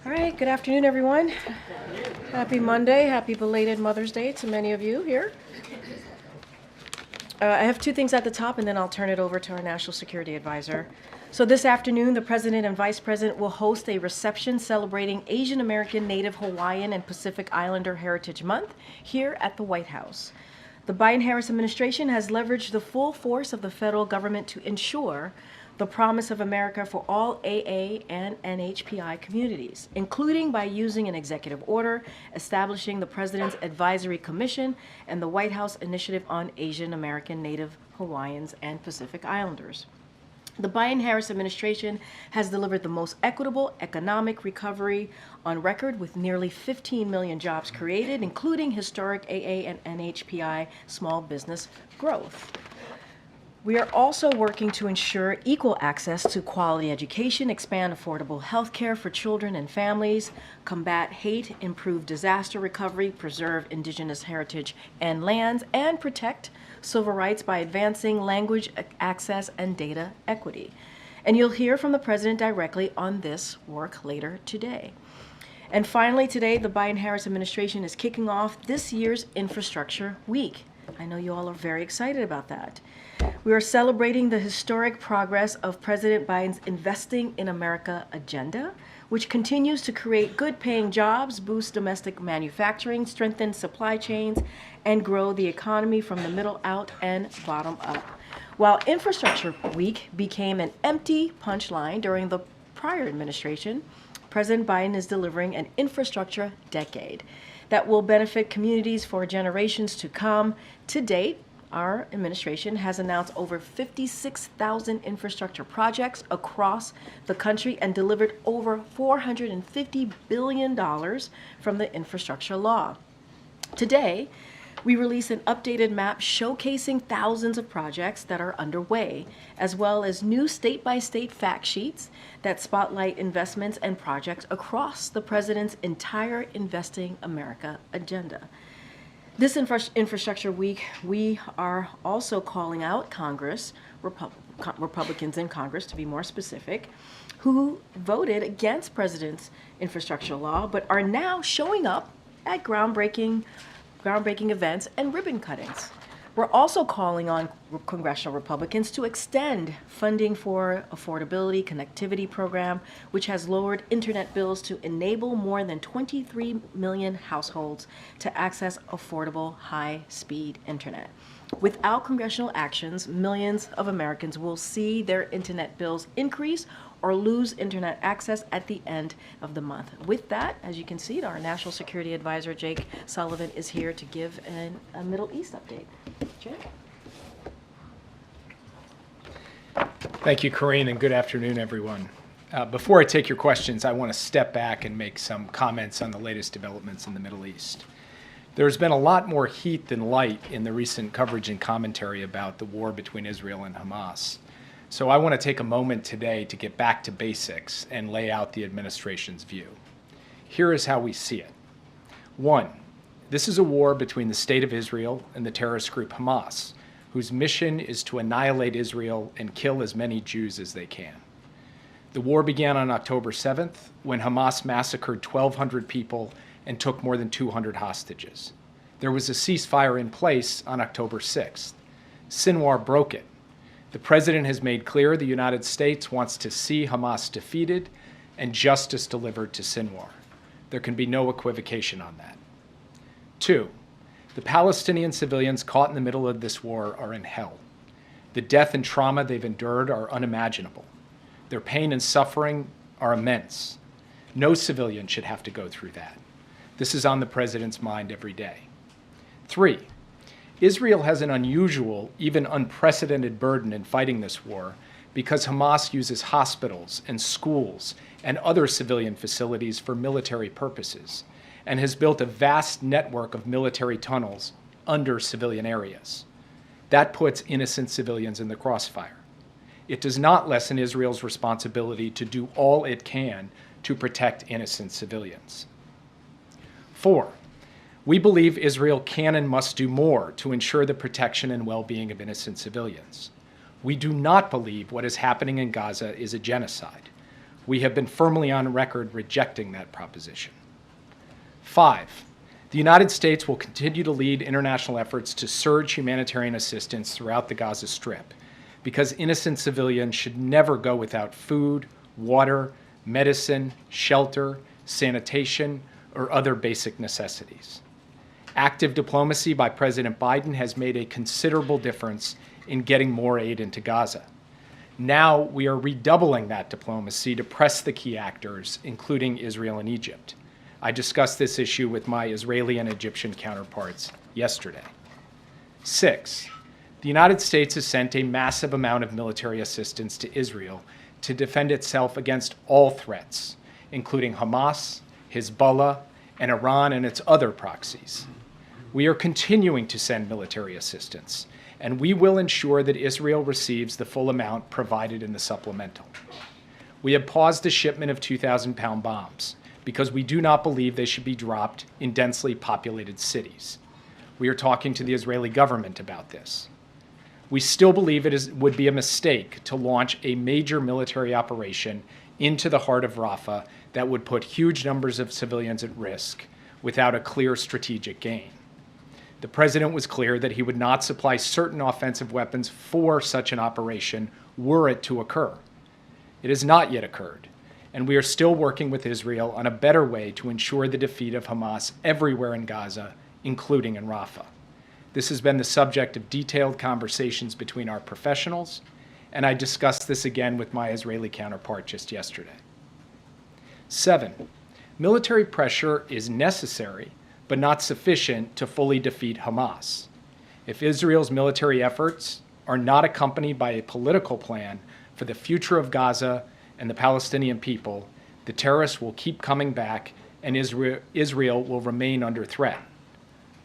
All right, good afternoon, everyone. Happy Monday, happy belated Mother's Day to many of you here. I have two things at the top, and then I'll turn it over to our National Security Advisor. So this afternoon, the President and Vice President will host a reception celebrating Asian American, Native Hawaiian, and Pacific Islander Heritage Month here at the White House. The Biden-Harris administration has leveraged the full force of the federal government to ensure the promise of America for all AA and NHPI communities, including by using an executive order establishing the President's Advisory Commission and the White House Initiative on Asian American, Native Hawaiians, and Pacific Islanders. The Biden-Harris administration has delivered the most equitable economic recovery on record, with nearly 15 million jobs created, including historic AA and NHPI small business growth. We are also working to ensure equal access to quality education, expand affordable health care for children and families, combat hate, improve disaster recovery, preserve indigenous heritage and lands, and protect civil rights by advancing language access and data equity. And you'll hear from the President directly on this work later today. And finally, today, the Biden-Harris administration is kicking off this year's Infrastructure Week. I know you all are very excited about that. We are celebrating the historic progress of President Biden's Investing in America agenda, which continues to create good-paying jobs, boost domestic manufacturing, strengthen supply chains, and grow the economy from the middle out and bottom up. While Infrastructure Week became an empty punchline during the prior administration, President Biden is delivering an infrastructure decade that will benefit communities for generations to come. To date, our administration has announced over 56,000 infrastructure projects across the country and delivered over $450 billion from the infrastructure law. Today, we release an updated map showcasing thousands of projects that are underway, as well as new state-by-state fact sheets that spotlight investments and projects across the President's entire Investing America agenda. This Infrastructure Week, we are also calling out Congress, Republicans in Congress to be more specific, who voted against President's infrastructure law but are now showing up at groundbreaking events and ribbon cuttings. We're also calling on congressional Republicans to extend funding for Affordability Connectivity Program, which has lowered internet bills to enable more than 23 million households to access affordable high-speed internet. Without congressional actions, millions of Americans will see their internet bills increase or lose internet access at the end of the month. With that, as you can see, our National Security Advisor, Jake Sullivan, is here to give a Middle East update. Jake? Thank you, Karine, and good afternoon, everyone. Before I take your questions, I want to step back and make some comments on the latest developments in the Middle East. There's been a lot more heat than light in the recent coverage and commentary about the war between Israel and Hamas. So I want to take a moment today to get back to basics and lay out the administration's view. Here is how we see it. 1, this is a war between the State of Israel and the terrorist group Hamas, whose mission is to annihilate Israel and kill as many Jews as they can. The war began on October 7th, when Hamas massacred 1,200 people and took more than 200 hostages. There was a ceasefire in place on October 6th. Sinwar broke it. The President has made clear the United States wants to see Hamas defeated and justice delivered to Sinwar. There can be no equivocation on that. 2, the Palestinian civilians caught in the middle of this war are in hell. The death and trauma they've endured are unimaginable. Their pain and suffering are immense. No civilian should have to go through that. This is on the President's mind every day. 3, Israel has an unusual, even unprecedented burden in fighting this war because Hamas uses hospitals and schools and other civilian facilities for military purposes and has built a vast network of military tunnels under civilian areas. That puts innocent civilians in the crossfire. It does not lessen Israel's responsibility to do all it can to protect innocent civilians. 4, we believe Israel can and must do more to ensure the protection and well-being of innocent civilians. We do not believe what is happening in Gaza is a genocide. We have been firmly on record rejecting that proposition. 5, the United States will continue to lead international efforts to surge humanitarian assistance throughout the Gaza Strip, because innocent civilians should never go without food, water, medicine, shelter, sanitation, or other basic necessities. Active diplomacy by President Biden has made a considerable difference in getting more aid into Gaza. Now we are redoubling that diplomacy to press the key actors, including Israel and Egypt. I discussed this issue with my Israeli and Egyptian counterparts yesterday. 6, the United States has sent a massive amount of military assistance to Israel to defend itself against all threats, including Hamas, Hezbollah, and Iran and its other proxies. We are continuing to send military assistance, and we will ensure that Israel receives the full amount provided in the supplemental. We have paused the shipment of 2,000-pound bombs because we do not believe they should be dropped in densely populated cities. We are talking to the Israeli government about this. We still believe would be a mistake to launch a major military operation into the heart of Rafah that would put huge numbers of civilians at risk without a clear strategic gain. The president was clear that he would not supply certain offensive weapons for such an operation were it to occur. It has not yet occurred, and we are still working with Israel on a better way to ensure the defeat of Hamas everywhere in Gaza, including in Rafah. This has been the subject of detailed conversations between our professionals, and I discussed this again with my Israeli counterpart just yesterday. 7, military pressure is necessary, but not sufficient to fully defeat Hamas. If Israel's military efforts are not accompanied by a political plan for the future of Gaza and the Palestinian people, the terrorists will keep coming back and Israel will remain under threat.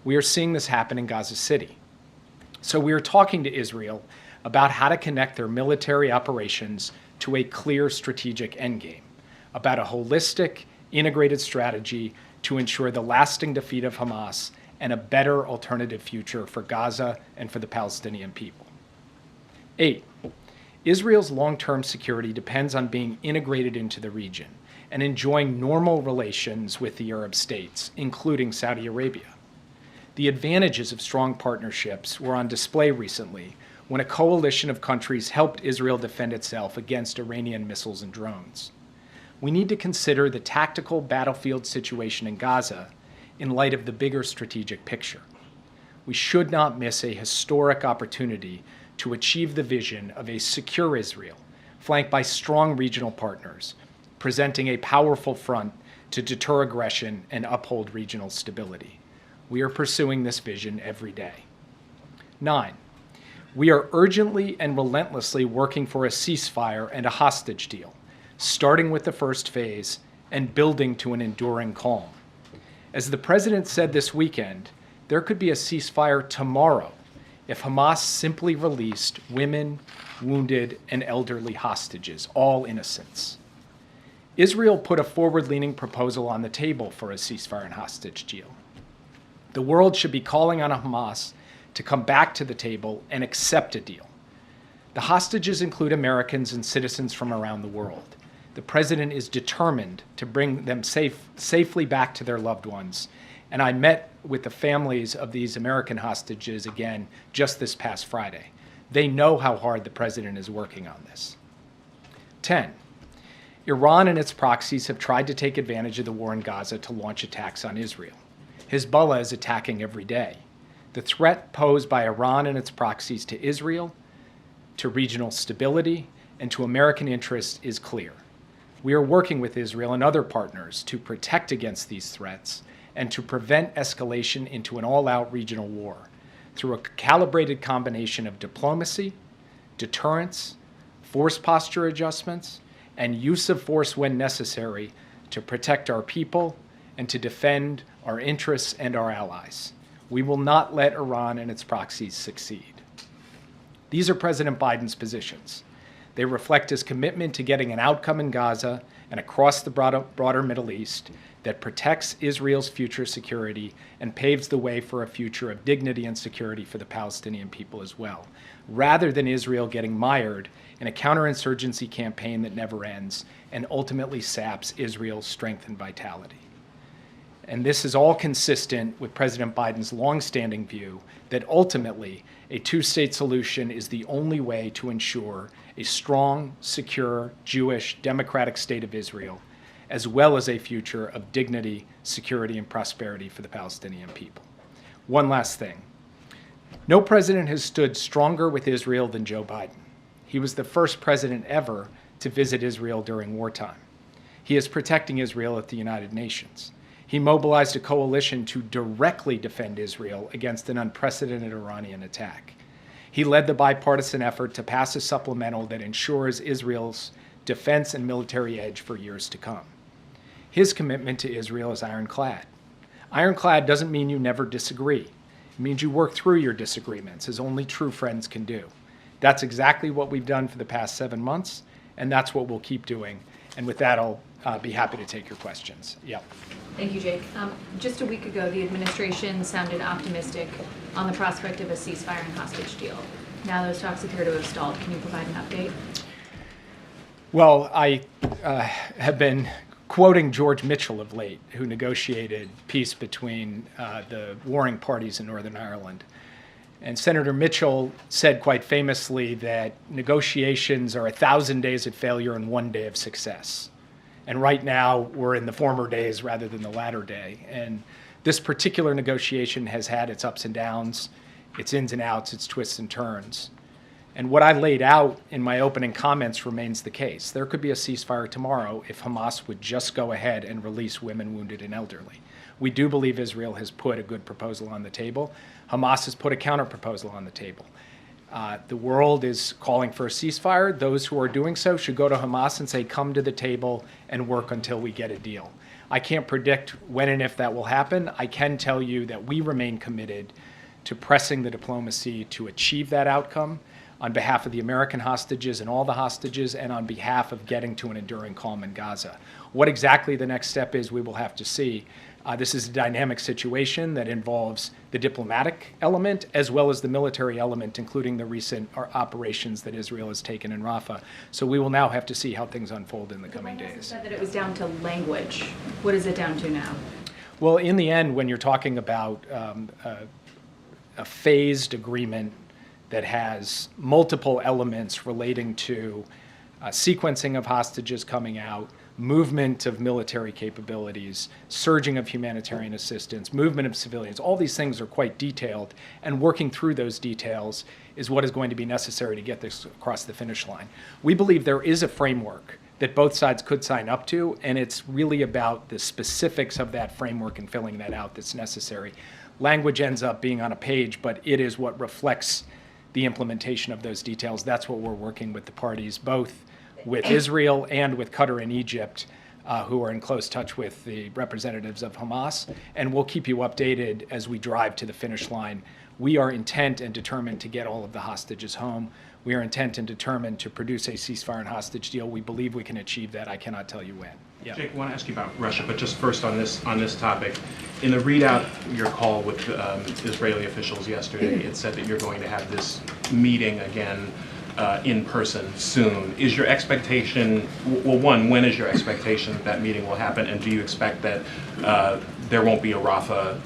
We are seeing this happen in Gaza City. So we are talking to Israel about how to connect their military operations to a clear strategic endgame, about a holistic, integrated strategy to ensure the lasting defeat of Hamas and a better alternative future for Gaza and for the Palestinian people. 8, Israel's long-term security depends on being integrated into the region and enjoying normal relations with the Arab states, including Saudi Arabia. The advantages of strong partnerships were on display recently when a coalition of countries helped Israel defend itself against Iranian missiles and drones. We need to consider the tactical battlefield situation in Gaza in light of the bigger strategic picture. We should not miss a historic opportunity to achieve the vision of a secure Israel, flanked by strong regional partners, presenting a powerful front to deter aggression and uphold regional stability. We are pursuing this vision every day. 9, we are urgently and relentlessly working for a ceasefire and a hostage deal, starting with the first phase and building to an enduring calm. As the president said this weekend, there could be a ceasefire tomorrow if Hamas simply released women, wounded, and elderly hostages, all innocents. Israel put a forward-leaning proposal on the table for a ceasefire and hostage deal. The world should be calling on Hamas to come back to the table and accept a deal. The hostages include Americans and citizens from around the world. The president is determined to bring them safely back to their loved ones, and I met with the families of these American hostages again just this past Friday. They know how hard the president is working on this. 10, Iran and its proxies have tried to take advantage of the war in Gaza to launch attacks on Israel. Hezbollah is attacking every day. The threat posed by Iran and its proxies to Israel, to regional stability, and to American interests is clear. We are working with Israel and other partners to protect against these threats and to prevent escalation into an all-out regional war through a calibrated combination of diplomacy, deterrence, force posture adjustments, and use of force when necessary to protect our people and to defend our interests and our allies. We will not let Iran and its proxies succeed. These are President Biden's positions. They reflect his commitment to getting an outcome in Gaza and across the broader Middle East that protects Israel's future security and paves the way for a future of dignity and security for the Palestinian people as well, rather than Israel getting mired in a counterinsurgency campaign that never ends and ultimately saps Israel's strength and vitality. And this is all consistent with President Biden's longstanding view that ultimately a two-state solution is the only way to ensure a strong, secure, Jewish, democratic state of Israel, as well as a future of dignity, security, and prosperity for the Palestinian people. One last thing. No president has stood stronger with Israel than Joe Biden. He was the first president ever to visit Israel during wartime. He is protecting Israel at the United Nations. He mobilized a coalition to directly defend Israel against an unprecedented Iranian attack. He led the bipartisan effort to pass a supplemental that ensures Israel's defense and military edge for years to come. His commitment to Israel is ironclad. Ironclad doesn't mean you never disagree. It means you work through your disagreements, as only true friends can do. That's exactly what we've done for the past 7 months, and that's what we'll keep doing. And with that, I'll be happy to take your questions. Yeah. Thank you, Jake. Just a week ago, the administration sounded optimistic on the prospect of a ceasefire and hostage deal. Now those talks appear to have stalled. Can you provide an update? Well, I have been quoting George Mitchell of late, who negotiated peace between the warring parties in Northern Ireland. And Senator Mitchell said quite famously that negotiations are 1,000 days of failure and 1 day of success. And right now, we're in the former days rather than the latter day. And this particular negotiation has had its ups and downs, its ins and outs, its twists and turns. And what I laid out in my opening comments remains the case. There could be a ceasefire tomorrow if Hamas would just go ahead and release women, wounded, and elderly. We do believe Israel has put a good proposal on the table. Hamas has put a counter-proposal on the table. The world is calling for a ceasefire. Those who are doing so should go to Hamas and say, come to the table and work until we get a deal. I can't predict when and if that will happen. I can tell you that we remain committed to pressing the diplomacy to achieve that outcome on behalf of the American hostages and all the hostages, and on behalf of getting to an enduring calm in Gaza. What exactly the next step is, we will have to see. This is a dynamic situation that involves the diplomatic element as well as the military element, including the recent operations that Israel has taken in Rafah. So we will now have to see how things unfold in the coming days. You said that it was down to language. What is it down to now? Well, in the end, when you're talking about a phased agreement that has multiple elements relating to sequencing of hostages coming out, movement of military capabilities, surging of humanitarian assistance, movement of civilians, all these things are quite detailed, and working through those details is what is going to be necessary to get this across the finish line. We believe there is a framework that both sides could sign up to, and it's really about the specifics of that framework and filling that out that's necessary. Language ends up being on a page, but it is what reflects the implementation of those details. That's what we're working with the parties, both with Israel and with Qatar and Egypt, who are in close touch with the representatives of Hamas. And we'll keep you updated as we drive to the finish line. We are intent and determined to get all of the hostages home. We are intent and determined to produce a ceasefire and hostage deal. We believe we can achieve that. I cannot tell you when. Yeah. Jake, I want to ask you about Russia, but just first on this topic. In the readout, your call with Israeli officials yesterday, it said that you're going to have this meeting again in person soon. Is your expectation, well, one, when is your expectation that that meeting will happen, and do you expect that there won't be a Rafah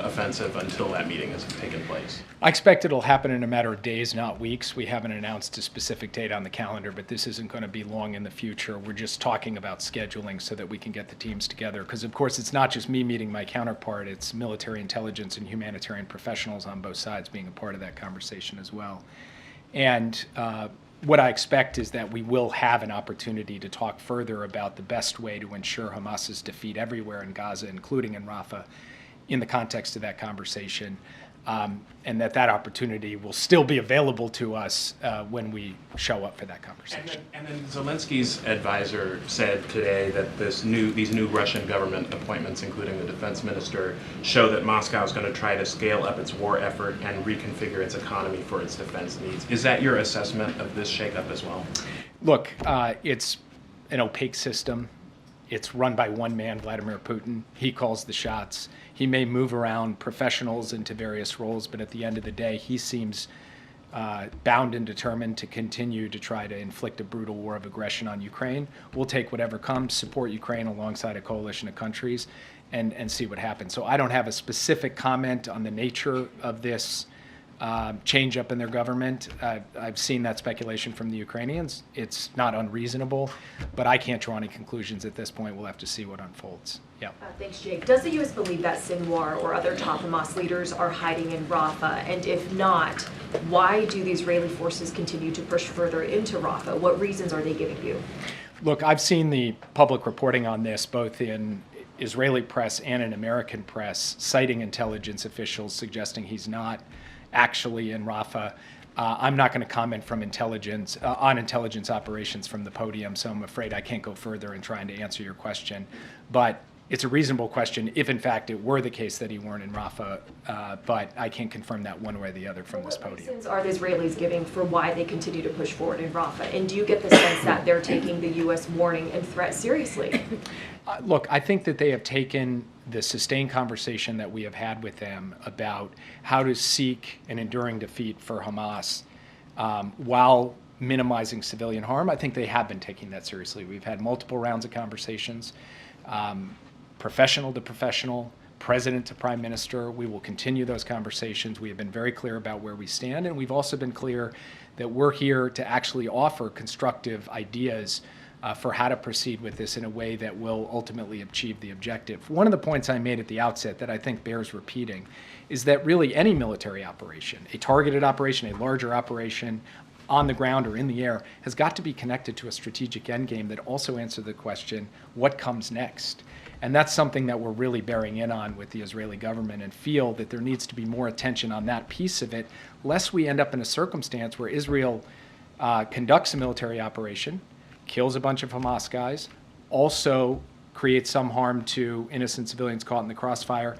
offensive until that meeting has taken place? I expect it'll happen in a matter of days, not weeks. We haven't announced a specific date on the calendar, but this isn't going to be long in the future. We're just talking about scheduling so that we can get the teams together. Because, of course, it's not just me meeting my counterpart. It's military intelligence and humanitarian professionals on both sides being a part of that conversation as well. And what I expect is that we will have an opportunity to talk further about the best way to ensure Hamas's defeat everywhere in Gaza, including in Rafah, in the context of that conversation, and that opportunity will still be available to us when we show up for that conversation. And then Zelensky's advisor said today that these new Russian government appointments, including the defense minister, show that Moscow is going to try to scale up its war effort and reconfigure its economy for its defense needs. Is that your assessment of this shakeup as well? Look, it's an opaque system. It's run by one man, Vladimir Putin. He calls the shots. He may move around professionals into various roles, but at the end of the day, he seems bound and determined to continue to try to inflict a brutal war of aggression on Ukraine. We'll take whatever comes, support Ukraine alongside a coalition of countries, and see what happens. So I don't have a specific comment on the nature of this change up in their government. I've seen that speculation from the Ukrainians. It's not unreasonable, but I can't draw any conclusions at this point. We'll have to see what unfolds. Yeah. Thanks, Jake. Does the U.S. believe that Sinwar or other top Hamas leaders are hiding in Rafah? And if not, why do the Israeli forces continue to push further into Rafah? What reasons are they giving you? Look, I've seen the public reporting on this, both in Israeli press and in American press, citing intelligence officials suggesting he's not actually in Rafah. I'm not going to comment from intelligence on intelligence operations from the podium, so I'm afraid I can't go further in trying to answer your question. But it's a reasonable question if, in fact, it were the case that he weren't in Rafah, but I can't confirm that one way or the other from this podium. What reasons are the Israelis giving for why they continue to push forward in Rafah? And do you get the sense that they're taking the U.S. warning and threat seriously? Look, I think that they have taken the sustained conversation that we have had with them about how to seek an enduring defeat for Hamas while minimizing civilian harm. I think they have been taking that seriously. We've had multiple rounds of conversations, professional to professional, president to prime minister. We will continue those conversations. We have been very clear about where we stand, and we've also been clear that we're here to actually offer constructive ideas for how to proceed with this in a way that will ultimately achieve the objective. One of the points I made at the outset that I think bears repeating is that really any military operation, a targeted operation, a larger operation on the ground or in the air, has got to be connected to a strategic endgame that also answers the question, what comes next? And that's something that we're really bearing in on with the Israeli government, and feel that there needs to be more attention on that piece of it, lest we end up in a circumstance where Israel conducts a military operation, kills a bunch of Hamas guys, also creates some harm to innocent civilians caught in the crossfire,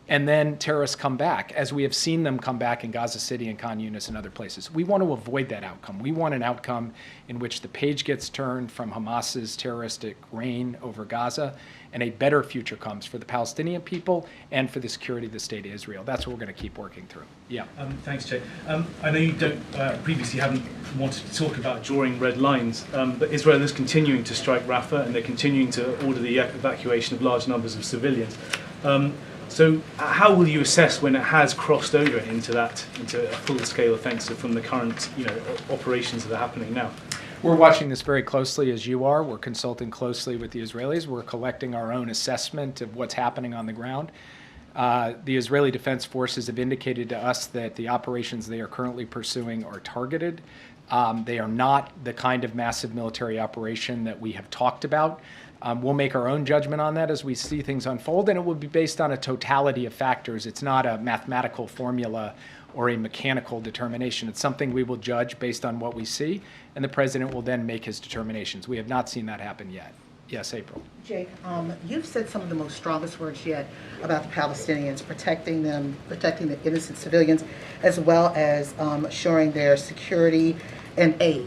and then terrorists come back, as we have seen them come back in Gaza City and Khan Yunis and other places. We want to avoid that outcome. We want an outcome in which the page gets turned from Hamas's terroristic reign over Gaza, and a better future comes for the Palestinian people and for the security of the state of Israel. That's what we're going to keep working through. Yeah. Thanks, Jay. I know you don't previously haven't wanted to talk about drawing red lines, but Israel is continuing to strike Rafah, and they're continuing to order the evacuation of large numbers of civilians. So how will you assess when it has crossed over into a full-scale offensive from the current operations that are happening now? We're watching this very closely, as you are. We're consulting closely with the Israelis. We're collecting our own assessment of what's happening on the ground. The Israeli Defense Forces have indicated to us that the operations they are currently pursuing are targeted. They are not the kind of massive military operation that we have talked about. We'll make our own judgment on that as we see things unfold, and it will be based on a totality of factors. It's not a mathematical formula or a mechanical determination. It's something we will judge based on what we see, and the president will then make his determinations. We have not seen that happen yet. Yes, April. Jake, you've said some of the most strongest words yet about the Palestinians, protecting them, protecting the innocent civilians, as well as assuring their security and aid.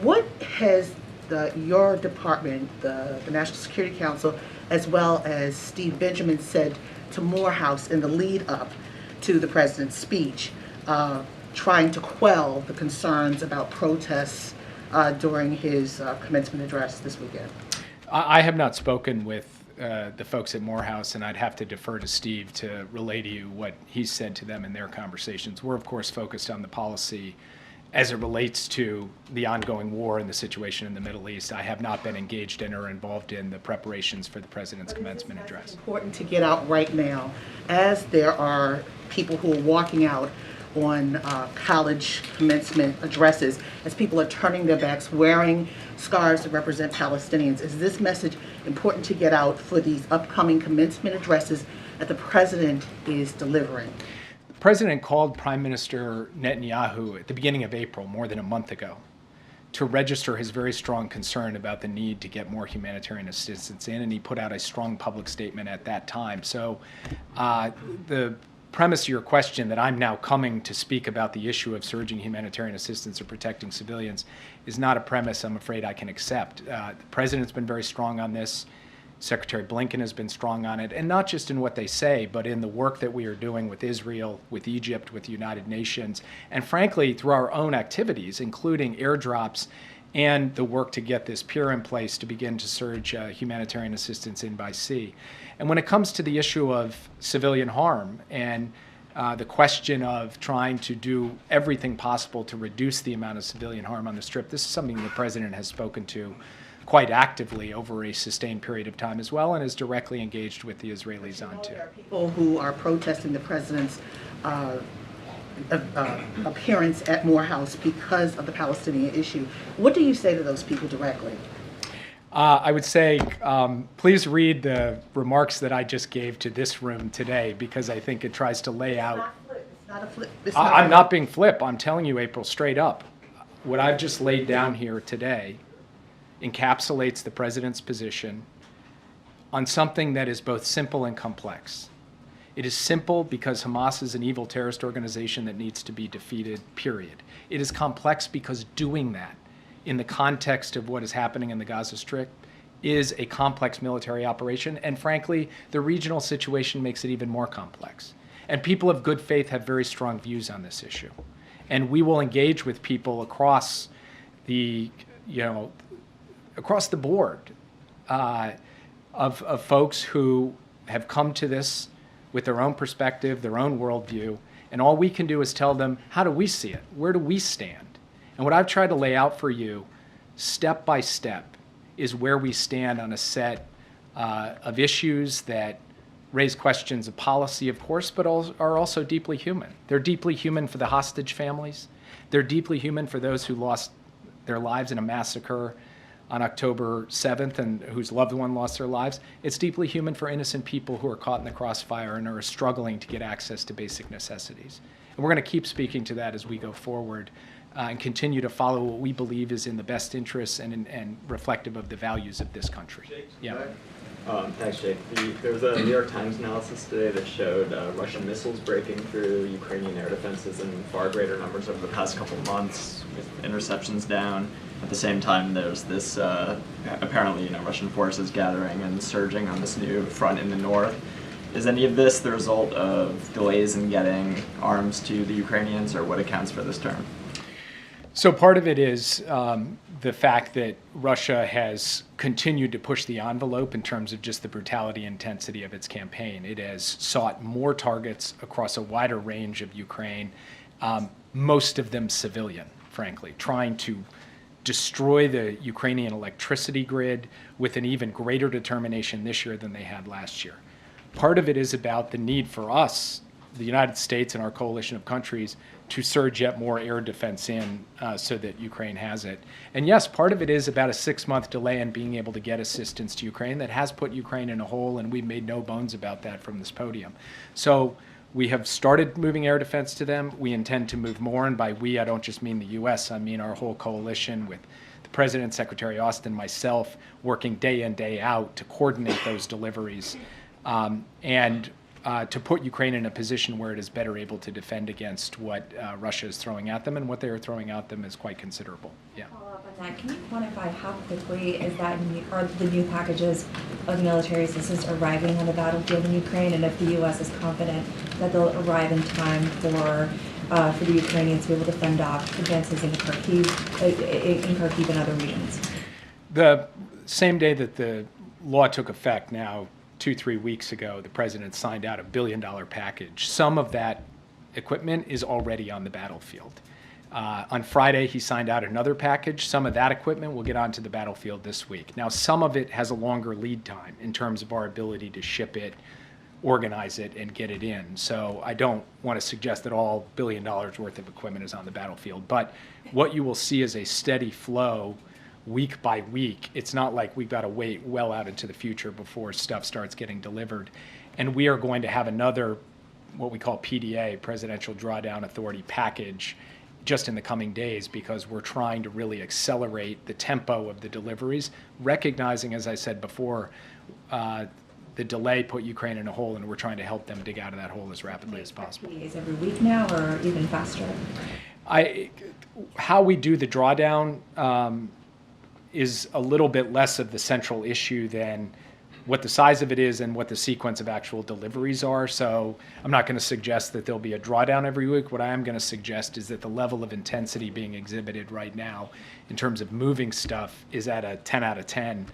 What has your department, the National Security Council, as well as Steve Benjamin said to Morehouse in the lead up to the president's speech, trying to quell the concerns about protests during his commencement address this weekend? I have not spoken with the folks at Morehouse, and I'd have to defer to Steve to relay to you what he said to them in their conversations. We're, of course, focused on the policy as it relates to the ongoing war and the situation in the Middle East. I have not been engaged in or involved in the preparations for the president's commencement address. It's important to get out right now, as there are people who are walking out on college commencement addresses, as people are turning their backs, wearing scarves that represent Palestinians. Is this message important to get out for these upcoming commencement addresses that the president is delivering? The president called Prime Minister Netanyahu at the beginning of April, more than a month ago, to register his very strong concern about the need to get more humanitarian assistance in, and he put out a strong public statement at that time. So the premise of your question that I'm now coming to speak about the issue of surging humanitarian assistance or protecting civilians is not a premise I'm afraid I can accept. The president's been very strong on this. Secretary Blinken has been strong on it, and not just in what they say, but in the work that we are doing with Israel, with Egypt, with the United Nations, and frankly, through our own activities, including airdrops and the work to get this pier in place to begin to surge humanitarian assistance in by sea. And when it comes to the issue of civilian harm and the question of trying to do everything possible to reduce the amount of civilian harm on the Strip, this is something the president has spoken to quite actively over a sustained period of time as well, and is directly engaged with the Israelis on too. There are people who are protesting the president's appearance at Morehouse because of the Palestinian issue. What do you say to those people directly? I would say, please read the remarks that I just gave to this room today, because I think it tries to lay out. It's not a flip. I'm not being flip. I'm telling you, April, straight up. What I've just laid down here today encapsulates the president's position on something that is both simple and complex. It is simple because Hamas is an evil terrorist organization that needs to be defeated, period. It is complex because doing that in the context of what is happening in the Gaza Strip is a complex military operation, and frankly, the regional situation makes it even more complex. And people of good faith have very strong views on this issue. And we will engage with people across the, across the board of folks who have come to this with their own perspective, their own worldview, and all we can do is tell them, how do we see it? Where do we stand? And what I've tried to lay out for you, step by step, is where we stand on a set of issues that raise questions of policy, of course, but are also deeply human. They're deeply human for the hostage families. They're deeply human for those who lost their lives in a massacre on October 7th and whose loved one lost their lives. It's deeply human for innocent people who are caught in the crossfire and are struggling to get access to basic necessities. And we're going to keep speaking to that as we go forward and continue to follow what we believe is in the best interests and reflective of the values of this country. Yeah. Thanks, Jake. There was a New York Times analysis today that showed Russian missiles breaking through Ukrainian air defenses in far greater numbers over the past couple of months, with interceptions down. At the same time, there's this apparently, Russian forces gathering and surging on this new front in the north. Is any of this the result of delays in getting arms to the Ukrainians, or what accounts for this turn? So part of it is the fact that Russia has continued to push the envelope in terms of just the brutality and intensity of its campaign. It has sought more targets across a wider range of Ukraine, most of them civilian, frankly, trying to destroy the Ukrainian electricity grid with an even greater determination this year than they had last year. Part of it is about the need for us, the United States and our coalition of countries, to surge yet more air defense in so that Ukraine has it. And yes, part of it is about a 6-month delay in being able to get assistance to Ukraine that has put Ukraine in a hole, and we've made no bones about that from this podium. So we have started moving air defense to them. We intend to move more, and by we, I don't just mean the U.S., I mean our whole coalition with the President, Secretary Austin, myself, working day in, day out to coordinate those deliveries and to put Ukraine in a position where it is better able to defend against what Russia is throwing at them, and what they are throwing at them is quite considerable. Yeah. Follow up on that. Can you quantify how quickly are the new packages of military assistance arriving on the battlefield in Ukraine, and if the U.S. is confident that they'll arrive in time for the Ukrainians to be able to fend off advances into Kharkiv and other regions? The same day that the law took effect, now 2-3 weeks ago, the president signed out $1 billion package. Some of that equipment is already on the battlefield. On Friday, he signed out another package. Some of that equipment will get onto the battlefield this week. Now, some of it has a longer lead time in terms of our ability to ship it, organize it, and get it in. So I don't want to suggest that all $1 billion worth of equipment is on the battlefield. But what you will see is a steady flow week by week. It's not like we've got to wait well out into the future before stuff starts getting delivered. And we are going to have another, what we call PDA, Presidential Drawdown Authority package, just in the coming days, because we're trying to really accelerate the tempo of the deliveries, recognizing, as I said before, The delay put Ukraine in a hole, and we're trying to help them dig out of that hole as rapidly as possible. PDAs every week now, or even faster? How we do the drawdown is a little bit less of the central issue than what the size of it is and what the sequence of actual deliveries are. So I'm not going to suggest that there'll be a drawdown every week. What I am going to suggest is that the level of intensity being exhibited right now in terms of moving stuff is at a 10 out of 10.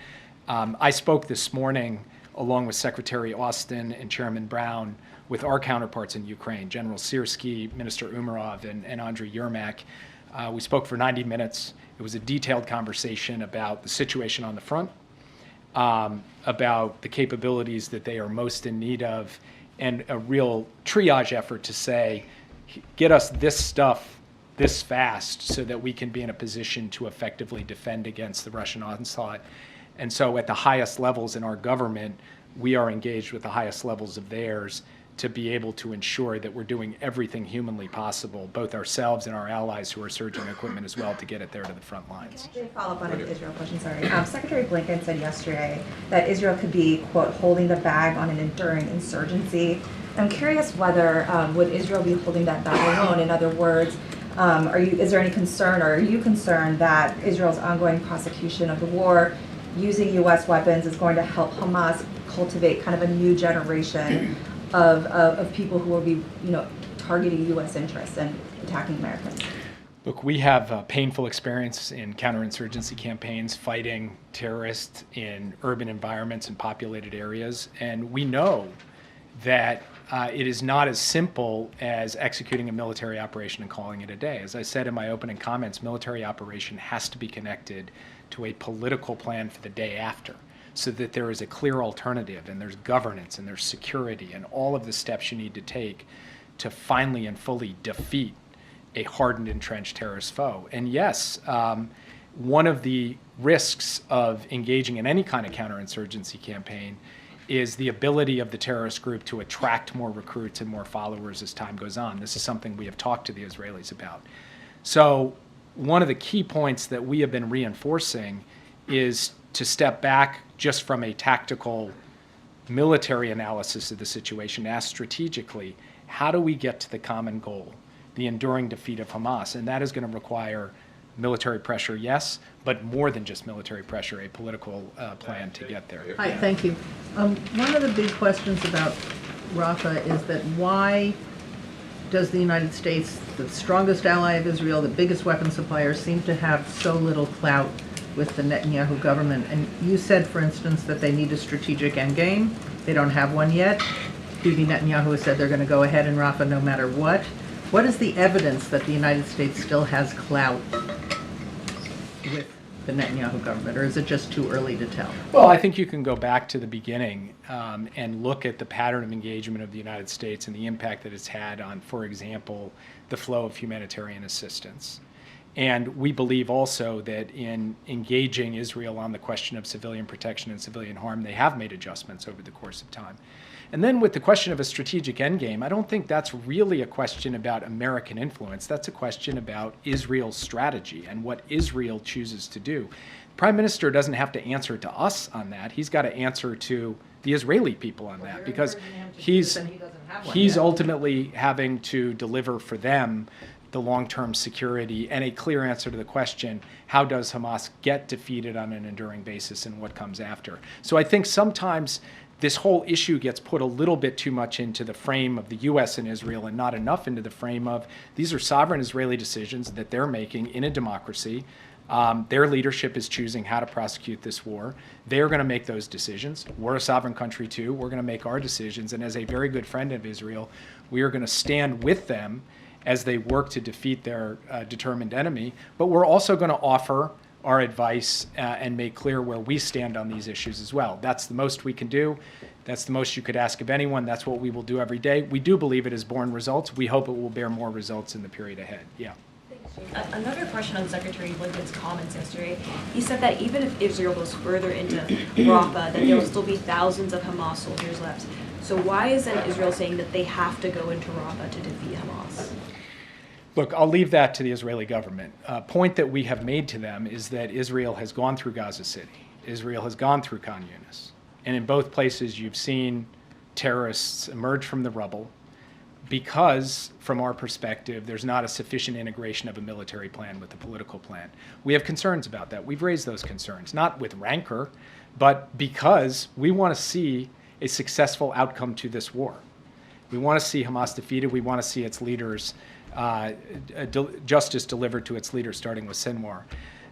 I spoke this morning along with Secretary Austin and Chairman Brown with our counterparts in Ukraine, General Syrskyi, Minister Umarov, and Andriy Yermak. We spoke for 90 minutes. It was a detailed conversation about the situation on the front, about the capabilities that they are most in need of, and a real triage effort to say, get us this stuff this fast so that we can be in a position to effectively defend against the Russian onslaught. And so at the highest levels in our government, we are engaged with the highest levels of theirs to be able to ensure that we're doing everything humanly possible, both ourselves and our allies who are surging equipment as well, to get it there to the front lines. Actually, follow up on an Israel question, sorry. Secretary Blinken said yesterday that Israel could be, quote, holding the bag on an enduring insurgency. I'm curious whether, would Israel be holding that bag alone? In other words, is there any concern, or are you concerned that Israel's ongoing prosecution of the war using U.S. weapons is going to help Hamas cultivate kind of a new generation of people who will be, targeting U.S. interests and attacking Americans? Look, we have a painful experience in counterinsurgency campaigns, fighting terrorists in urban environments and populated areas, and we know that it is not as simple as executing a military operation and calling it a day. As I said in my opening comments, military operation has to be connected to a political plan for the day after, so that there is a clear alternative, and there's governance, and there's security, and all of the steps you need to take to finally and fully defeat a hardened, entrenched terrorist foe. And yes, one of the risks of engaging in any kind of counterinsurgency campaign is the ability of the terrorist group to attract more recruits and more followers as time goes on. This is something we have talked to the Israelis about. So one of the key points that we have been reinforcing is to step back just from a tactical military analysis of the situation, ask strategically, how do we get to the common goal, the enduring defeat of Hamas? And that is going to require military pressure, yes, but more than just military pressure, a political plan to get there. Hi, thank you. One of the big questions about Rafah is that why does the United States, the strongest ally of Israel, the biggest weapon supplier, seem to have so little clout with the Netanyahu government? And you said, for instance, that they need a strategic endgame. They don't have one yet. Bibi Netanyahu has said they're going to go ahead in Rafah no matter what. What is the evidence that the United States still has clout with the Netanyahu government, or is it just too early to tell? Well, I think you can go back to the beginning and look at the pattern of engagement of the United States and the impact that it's had on, for example, the flow of humanitarian assistance. And we believe also that in engaging Israel on the question of civilian protection and civilian harm, they have made adjustments over the course of time. And then with the question of a strategic endgame, I don't think that's really a question about American influence. That's a question about Israel's strategy and what Israel chooses to do. The Prime Minister doesn't have to answer to us on that. He's got to answer to the Israeli people on that, because he's ultimately having to deliver for them the long-term security and a clear answer to the question, how does Hamas get defeated on an enduring basis and what comes after? So I think sometimes this whole issue gets put a little bit too much into the frame of the U.S. and Israel and not enough into the frame of these are sovereign Israeli decisions that they're making in a democracy. Their leadership is choosing how to prosecute this war. They're going to make those decisions. We're a sovereign country too. We're going to make our decisions. And as a very good friend of Israel, we are going to stand with them as they work to defeat their determined enemy. But we're also going to offer our advice and make clear where we stand on these issues as well. That's the most we can do. That's the most you could ask of anyone. That's what we will do every day. We do believe it has borne results. We hope it will bear more results in the period ahead. Yeah. Another question on Secretary Blinken's comments yesterday. He said that even if Israel goes further into Rafah, that there will still be thousands of Hamas soldiers left. So why is then Israel saying that they have to go into Rafah to defeat Hamas? Look, I'll leave that to the Israeli government. A point that we have made to them is that Israel has gone through Gaza City. Israel has gone through Khan Yunis. And in both places, you've seen terrorists emerge from the rubble because, from our perspective, there's not a sufficient integration of a military plan with the political plan. We have concerns about that. We've raised those concerns, not with rancor, but because we want to see a successful outcome to this war. We want to see Hamas defeated. We want to see its leaders, justice delivered to its leaders, starting with Sinwar.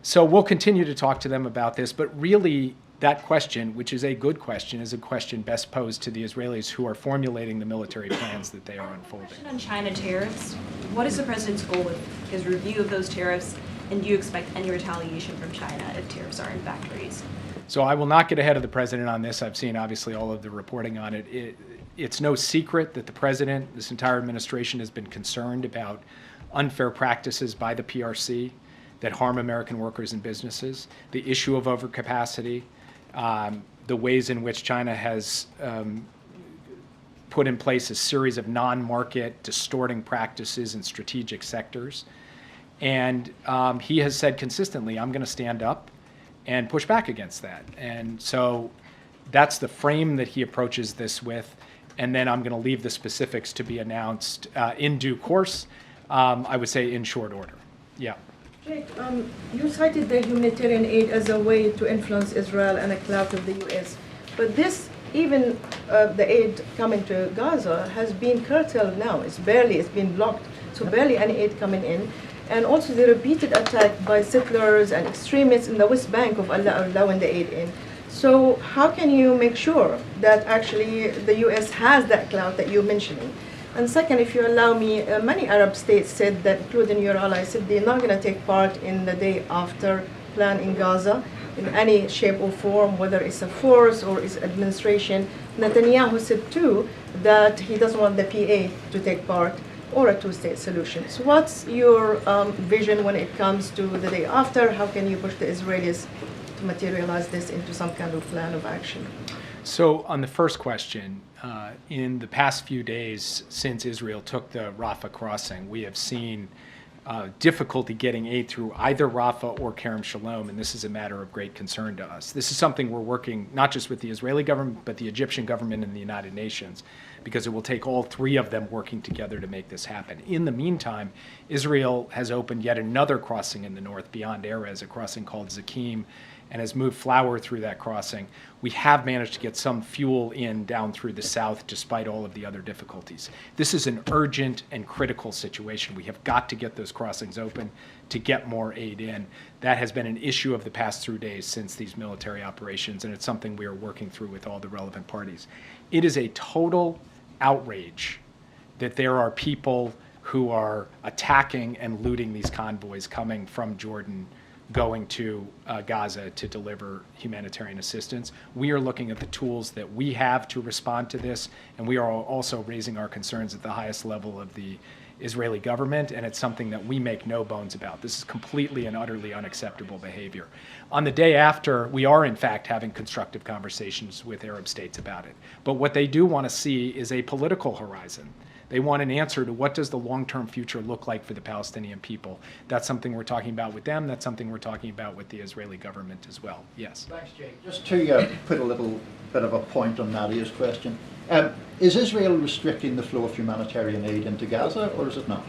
So we'll continue to talk to them about this, but really that question, which is a good question, is a question best posed to the Israelis who are formulating the military plans that they are unfolding. Question on China tariffs. What is the president's goal with his review of those tariffs, and do you expect any retaliation from China if tariffs are in fact raised? So I will not get ahead of the president on this. I've seen obviously all of the reporting on it. It's no secret that the president, this entire administration, has been concerned about unfair practices by the PRC that harm American workers and businesses, the issue of overcapacity, the ways in which China has put in place a series of non-market distorting practices in strategic sectors. And he has said consistently, I'm going to stand up and push back against that. And so that's the frame that he approaches this with. And then I'm going to leave the specifics to be announced in due course, I would say in short order. Yeah. Jake, you cited the humanitarian aid as a way to influence Israel and a clout of the U.S. But this, even the aid coming to Gaza, has been curtailed now. It's been blocked. So barely any aid coming in. And also the repeated attack by settlers and extremists in the West Bank of allowing the aid in. So how can you make sure that actually the U.S. has that clout that you're mentioning? And second, if you allow me, many Arab states said that, including your allies, said they're not going to take part in the day after plan in Gaza in any shape or form, whether it's a force or it's administration. Netanyahu said too that he doesn't want the PA to take part or a two-state solution. So what's your vision when it comes to the day after? How can you push the Israelis to materialize this into some kind of plan of action? So on the first question, in the past few days since Israel took the Rafah crossing, we have seen difficulty getting aid through either Rafah or Kerem Shalom, and this is a matter of great concern to us. This is something we're working not just with the Israeli government, but the Egyptian government and the United Nations, because it will take all three of them working together to make this happen. In the meantime, Israel has opened yet another crossing in the north beyond Erez, a crossing called Zakim, and has moved flour through that crossing. We have managed to get some fuel in down through the south despite all of the other difficulties. This is an urgent and critical situation. We have got to get those crossings open to get more aid in. That has been an issue of the past 3 days since these military operations, and it's something we are working through with all the relevant parties. It is a total outrage that there are people who are attacking and looting these convoys coming from Jordan going to Gaza to deliver humanitarian assistance. We are looking at the tools that we have to respond to this, and we are also raising our concerns at the highest level of the Israeli government, and it's something that we make no bones about. This is completely and utterly unacceptable behavior. On the day after, we are in fact having constructive conversations with Arab states about it. But what they do want to see is a political horizon. They want an answer to what does the long-term future look like for the Palestinian people. That's something we're talking about with them. That's something we're talking about with the Israeli government as well. Yes. Thanks, Jake. Just to put a little bit of a point on Nadia's question, is Israel restricting the flow of humanitarian aid into Gaza, or is it not?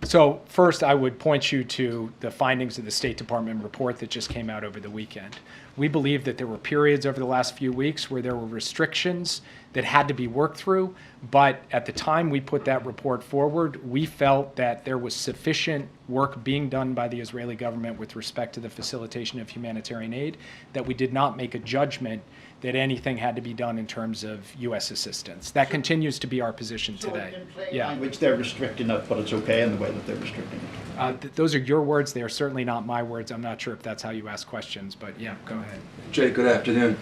So first, I would point you to the findings of the State Department report that just came out over the weekend. We believe that there were periods over the last few weeks where there were restrictions that had to be worked through, but at the time we put that report forward, we felt that there was sufficient work being done by the Israeli government with respect to the facilitation of humanitarian aid that we did not make a judgment that anything had to be done in terms of U.S. assistance. That continues to be our position today. In plain language, they're restricting it, but it's okay in the way that they're restricting it. Those are your words. They are certainly not my words. I'm not sure if that's how you ask questions, but yeah, go ahead. Jay, good afternoon.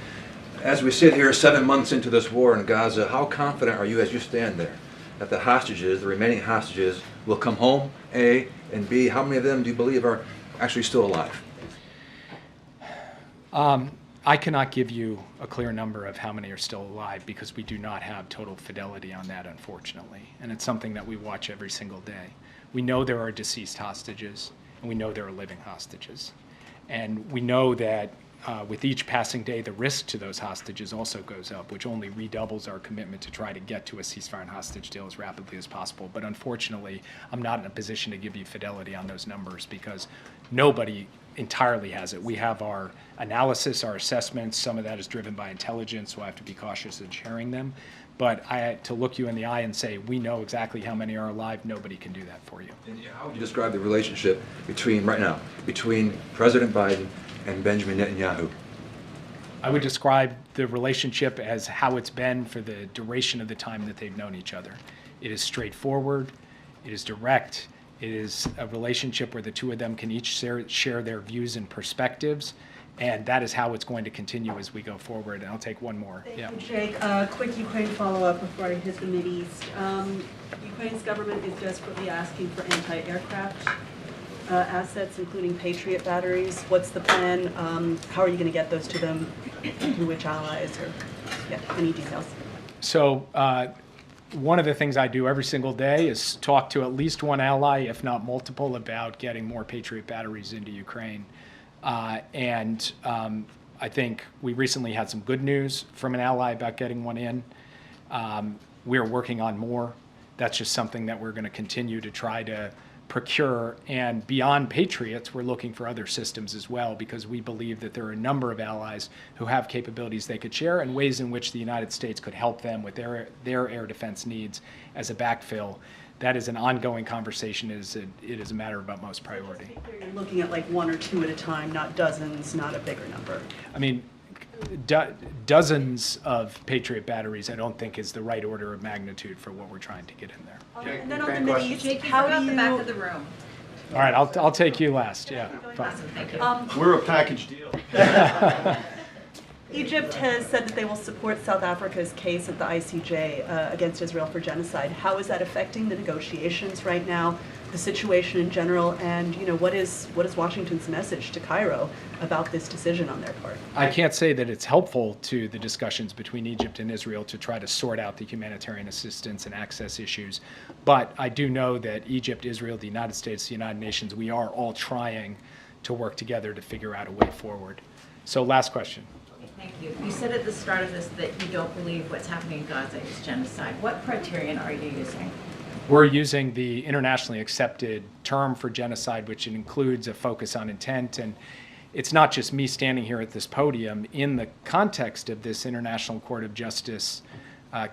As we sit here 7 months into this war in Gaza, how confident are you as you stand there that the hostages, the remaining hostages, will come home, A, and B, how many of them do you believe are actually still alive? I cannot give you a clear number of how many are still alive because we do not have total fidelity on that, unfortunately. And it's something that we watch every single day. We know there are deceased hostages, and we know there are living hostages. And we know that with each passing day, the risk to those hostages also goes up, which only redoubles our commitment to try to get to a ceasefire and hostage deal as rapidly as possible. But unfortunately, I'm not in a position to give you fidelity on those numbers because nobody entirely has it. We have our analysis, our assessments. Some of that is driven by intelligence, so I have to be cautious in sharing them. But to look you in the eye and say, we know exactly how many are alive, nobody can do that for you. And how would you describe the relationship right now, between President Biden and Benjamin Netanyahu? I would describe the relationship as how it's been for the duration of the time that they've known each other. It is straightforward, it is direct, it is a relationship where the two of them can each share their views and perspectives, and that is how it's going to continue as we go forward. And I'll take one more. Thank you, Jake. Quick Ukraine follow-up before I hit the Mideast. Ukraine's government is desperately asking for anti-aircraft assets, including Patriot batteries. What's the plan? How are you going to get those to them? Through which allies? Or any details? So one of the things I do every single day is talk to at least one ally, if not multiple, about getting more Patriot batteries into Ukraine. I think we recently had some good news from an ally about getting one in. We're working on more. That's just something that we're going to continue to try to procure. And beyond Patriots, we're looking for other systems as well, because we believe that there are a number of allies who have capabilities they could share and ways in which the United States could help them with their air defense needs as a backfill. That is an ongoing conversation. It is a matter of utmost priority. You're looking at like one or two at a time, not dozens, not a bigger number. I mean, dozens of Patriot batteries I don't think is the right order of magnitude for what we're trying to get in there. And then on the Mideast, Jake, how how do the you... back of the room? All right, I'll take you last. Yeah. Fine. Awesome, thank you. We're a package deal. Egypt has said that they will support South Africa's case at the ICJ against Israel for genocide. How is that affecting the negotiations right now, the situation in general, and what is Washington's message to Cairo about this decision on their part? I can't say that it's helpful to the discussions between Egypt and Israel to try to sort out the humanitarian assistance and access issues, but I do know that Egypt, Israel, the United States, the United Nations, we are all trying to work together to figure out a way forward. So last question. Thank you. You said at the start of this that you don't believe what's happening in Gaza is genocide. What criterion are you using? We're using the internationally accepted term for genocide, which includes a focus on intent. And it's not just me standing here at this podium. In the context of this International Court of Justice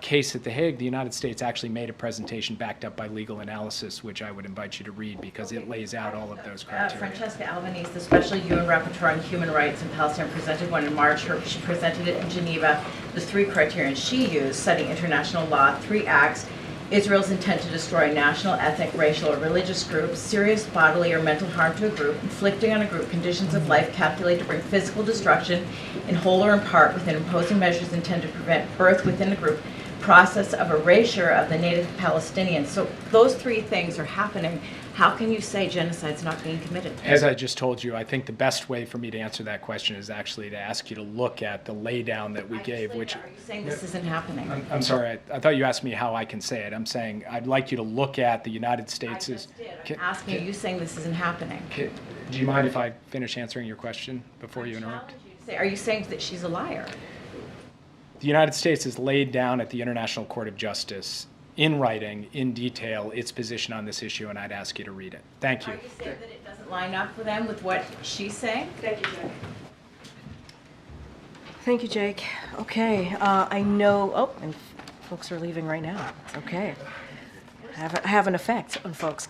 case at The Hague, the United States actually made a presentation backed up by legal analysis, which I would invite you to read because it lays out all of those criteria. Francesca Albanese, the Special UN Rapporteur on Human Rights in Palestine, presented one in March. She presented it in Geneva. The three criterion she used, citing international law, 3 acts: Israel's intent to destroy a national, ethnic, racial, or religious group, serious bodily or mental harm to a group, inflicting on a group conditions of life calculated to bring physical destruction in whole or in part within imposing measures intended to prevent birth within the group, process of erasure of the native Palestinians. So those 3 things are happening. How can you say genocide's not being committed? As I just told you, I think the best way for me to answer that question is actually to ask you to look at the laydown that we gave, which... Are you saying this isn't happening? I'm sorry, I thought you asked me how I can say it. I'm saying I'd like you to look at the United States' I just did. I'm asking you saying this isn't happening. Do you mind if I finish answering your question before you interrupt? Are you saying that she's a liar? The United States has laid down at the International Court of Justice in writing, in detail, its position on this issue, and I'd ask you to read it. Thank you. Are you saying that it doesn't line up for them with what she's saying? Thank you, Jake. Thank you, Jake. Okay, I know, and folks are leaving right now. It's okay. I have an effect on folks.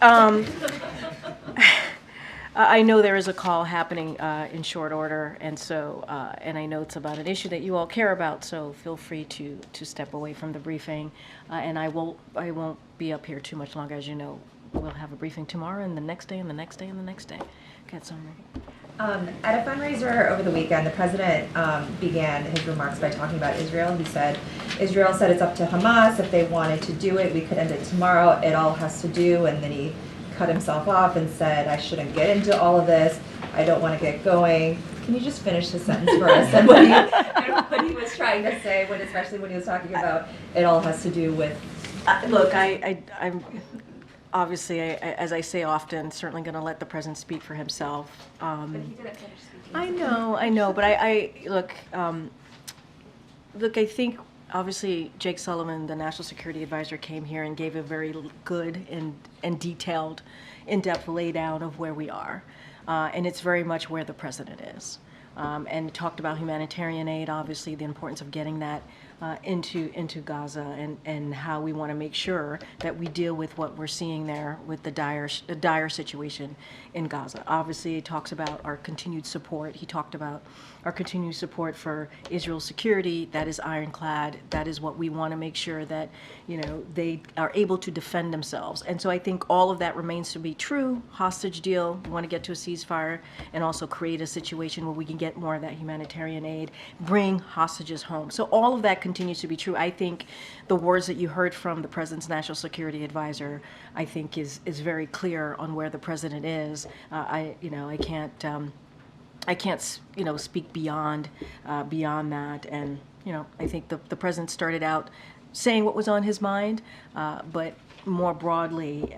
I know there is a call happening in short order, and so, and I know it's about an issue that you all care about, so feel free to step away from the briefing. And I won't be up here too much longer. As you know, we'll have a briefing tomorrow, and the next day, and the next day, and the next day. Got some. At a fundraiser over the weekend, the president began his remarks by talking about Israel. He said, Israel said it's up to Hamas. If they wanted to do it, we could end it tomorrow. It all has to do, and then he cut himself off and said, I shouldn't get into all of this. I don't want to get going. Can you just finish the sentence for us? And what he was trying to say, especially when he was talking about it all has to do with... Look, obviously, as I say often, certainly going to let the president speak for himself. But he didn't finish speaking. I know, but I look, I think obviously Jake Sullivan, the National Security Advisor, came here and gave a very good and detailed, in-depth laydown of where we are, and it's very much where the president is. And talked about humanitarian aid, obviously the importance of getting that into Gaza, and how we want to make sure that we deal with what we're seeing there with the dire situation in Gaza. Obviously, he talks about our continued support. He talked about our continued support for Israel's security. That is ironclad. That is what we want to make sure that, you know, they are able to defend themselves. And so I think all of that remains to be true. Hostage deal, we want to get to a ceasefire and also create a situation where we can get more of that humanitarian aid, bring hostages home. So all of that continues to be true. I think the words that you heard from the President's National Security Advisor, I think is very clear on where the President is. I can't speak beyond that. And I think the President started out saying what was on his mind, but more broadly,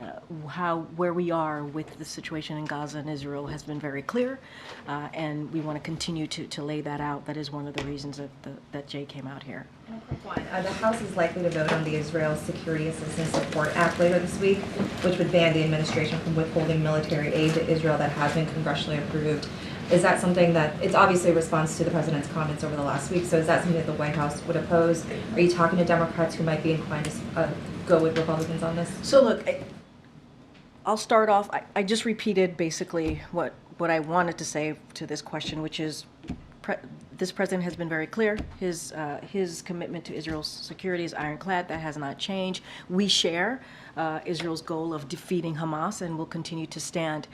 where we are with the situation in Gaza and Israel has been very clear, and we want to continue to lay that out. That is one of the reasons that Jay came out here. And a quick one. The House is likely to vote on the Israel Security Assistance Support Act later this week, which would ban the administration from withholding military aid to Israel that has been congressionally approved. Is that something that, it's obviously a response to the president's comments over the last week, so is that something that the White House would oppose? Are you talking to Democrats who might be inclined to go with Republicans on this? So look, I'll start off, I just repeated basically what I wanted to say to this question, which is this president has been very clear. His commitment to Israel's security is ironclad. That has not changed. We share Israel's goal of defeating Hamas, and will continue to stand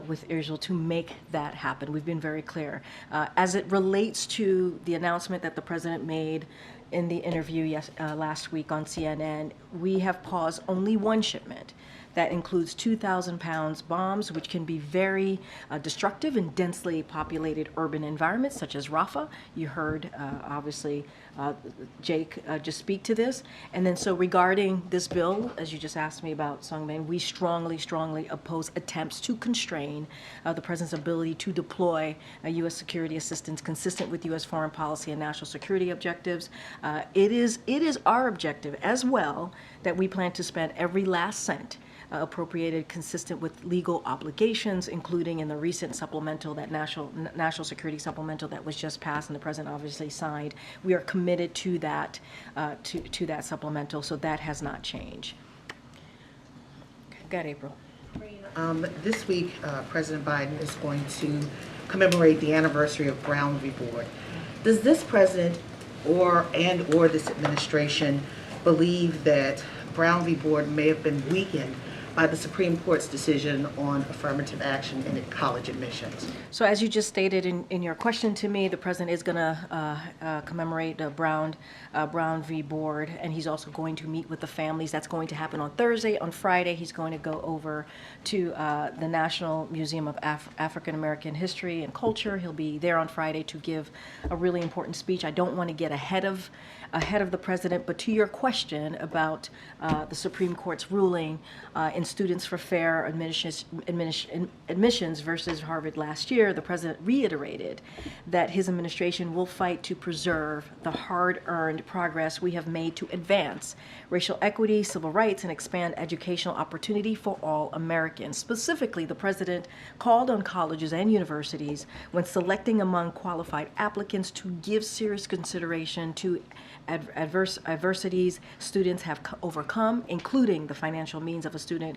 with Israel to make that happen. We've been very clear. As it relates to the announcement that the president made in the interview last week on CNN, we have paused only one shipment. That includes 2,000 pounds bombs, which can be very destructive in densely populated urban environments, such as Rafah. You heard, obviously, Jake just speak to this. And then so regarding this bill, as you just asked me about, Sungmin, we strongly, strongly oppose attempts to constrain the president's ability to deploy U.S. security assistance consistent with U.S. foreign policy and national security objectives. It is our objective as well that we plan to spend every last cent appropriated consistent with legal obligations, including in the recent supplemental, that national security supplemental that was just passed and the president obviously signed. We are committed to that to that supplemental, so that has not changed. Okay, go ahead, April. This week, President Biden is going to commemorate the anniversary of Brown v. Board. Does this president or this administration believe that Brown v. Board may have been weakened by the Supreme Court's decision on affirmative action in college admissions? So as you just stated in your question to me, the president is going to commemorate Brown v. Board, and he's also going to meet with the families. That's going to happen on Thursday. On Friday, he's going to go over to the National Museum of African American History and Culture. He'll be there on Friday to give a really important speech. I don't want to get ahead of the president, but to your question about the Supreme Court's ruling in Students for Fair Admissions versus Harvard last year, the president reiterated that his administration will fight to preserve the hard-earned progress we have made to advance racial equity, civil rights, and expand educational opportunity for all Americans. Specifically, the president called on colleges and universities when selecting among qualified applicants to give serious consideration to adversities students have overcome, including the financial means of a student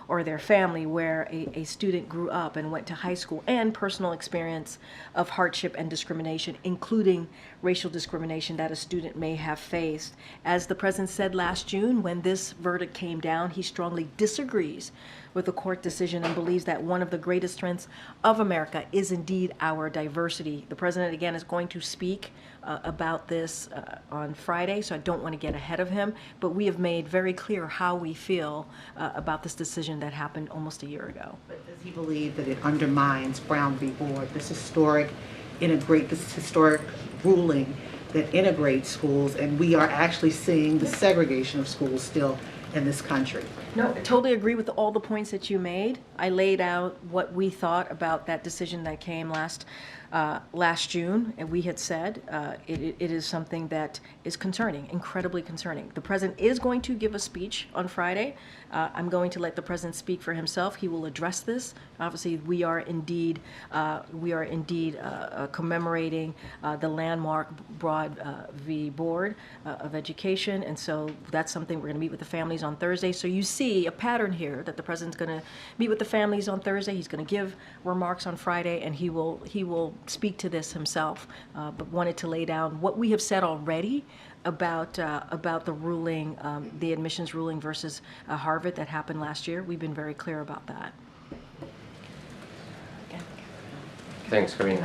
or their family where a student grew up and went to high school, and personal experience of hardship and discrimination, including racial discrimination that a student may have faced. As the president said last June, when this verdict came down, he strongly disagrees with the court decision and believes that one of the greatest strengths of America is indeed our diversity. The president, again, is going to speak about this on Friday, so I don't want to get ahead of him, but we have made very clear how we feel about this decision that happened almost a year ago. But does he believe that it undermines Brown v. Board, this historic ruling that integrates schools, and we are actually seeing the segregation of schools still in this country. No, I totally agree with all the points that you made. I laid out what we thought about that decision that came last June, and we had said it is something that is concerning, incredibly concerning. The president is going to give a speech on Friday. I'm going to let the president speak for himself. He will address this. Obviously, we are indeed commemorating the landmark Broad v. Board of Education, and so that's something we're going to meet with the families on Thursday. So you see a pattern here that the president's going to meet with the families on Thursday. He's going to give remarks on Friday, and he will speak to this himself. But wanted to lay down what we have said already about the ruling, the admissions ruling versus Harvard that happened last year. We've been very clear about that. Thanks, Karine.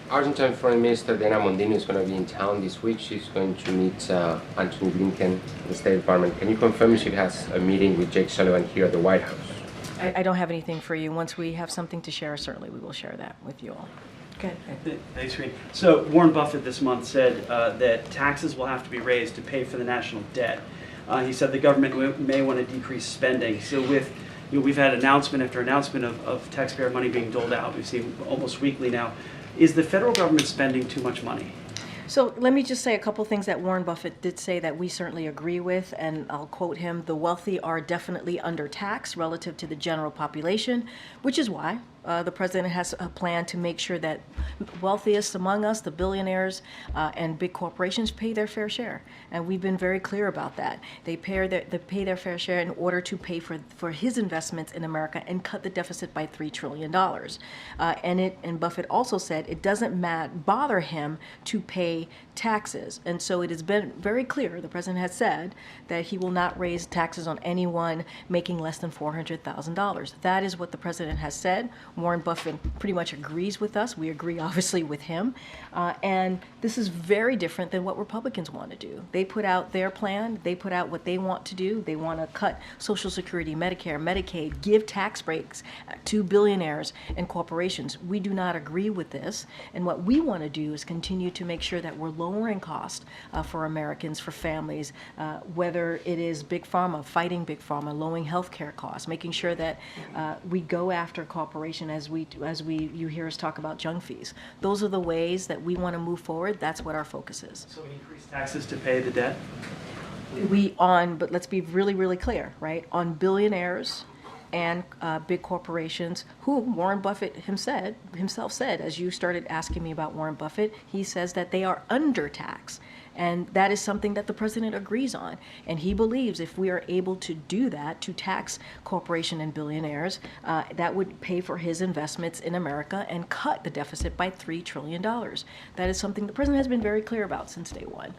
Argentine Foreign Minister Diana Mondino is going to be in town this week. She's going to meet Antony Blinken, the State Department. Can you confirm she has a meeting with Jake Sullivan here at the White House? I don't have anything for you. Once we have something to share, certainly we will share that with you all. Okay. Thanks, Karine. So Warren Buffett this month said that taxes will have to be raised to pay for the national debt. He said the government may want to decrease spending. So we've had announcement after announcement of taxpayer money being doled out. We've seen almost weekly now. Is the federal government spending too much money? So let me just say a couple things that Warren Buffett did say that we certainly agree with, and I'll quote him: "The wealthy are definitely undertaxed relative to the general population, which is why the president has a plan to make sure that wealthiest among us, the billionaires and big corporations, pay their fair share." And we've been very clear about that. They pay their fair share in order to pay for his investments in America and cut the deficit by $3 trillion. And Buffett also said it doesn't bother him to pay taxes. And so it has been very clear, the president has said, that he will not raise taxes on anyone making less than $400,000. That is what the president has said. Warren Buffett pretty much agrees with us. We agree, obviously, with him. And this is very different than what Republicans want to do. They put out their plan. They put out what they want to do. They want to cut Social Security, Medicare, Medicaid, give tax breaks to billionaires and corporations. We do not agree with this. And what we want to do is continue to make sure that we're lowering costs for Americans, for families, whether it is Big Pharma, fighting Big Pharma, lowering health care costs, making sure that we go after corporations as you hear us talk about junk fees. Those are the ways that we want to move forward. That's what our focus is. So increase taxes to pay the debt? But let's be really, really clear, right? On billionaires and big corporations, whom Warren Buffett himself said, as you started asking me about Warren Buffett, he says that they are undertaxed. And that is something that the president agrees on. And he believes if we are able to do that, to tax corporation and billionaires, that would pay for his investments in America and cut the deficit by $3 trillion. That is something the president has been very clear about since day one.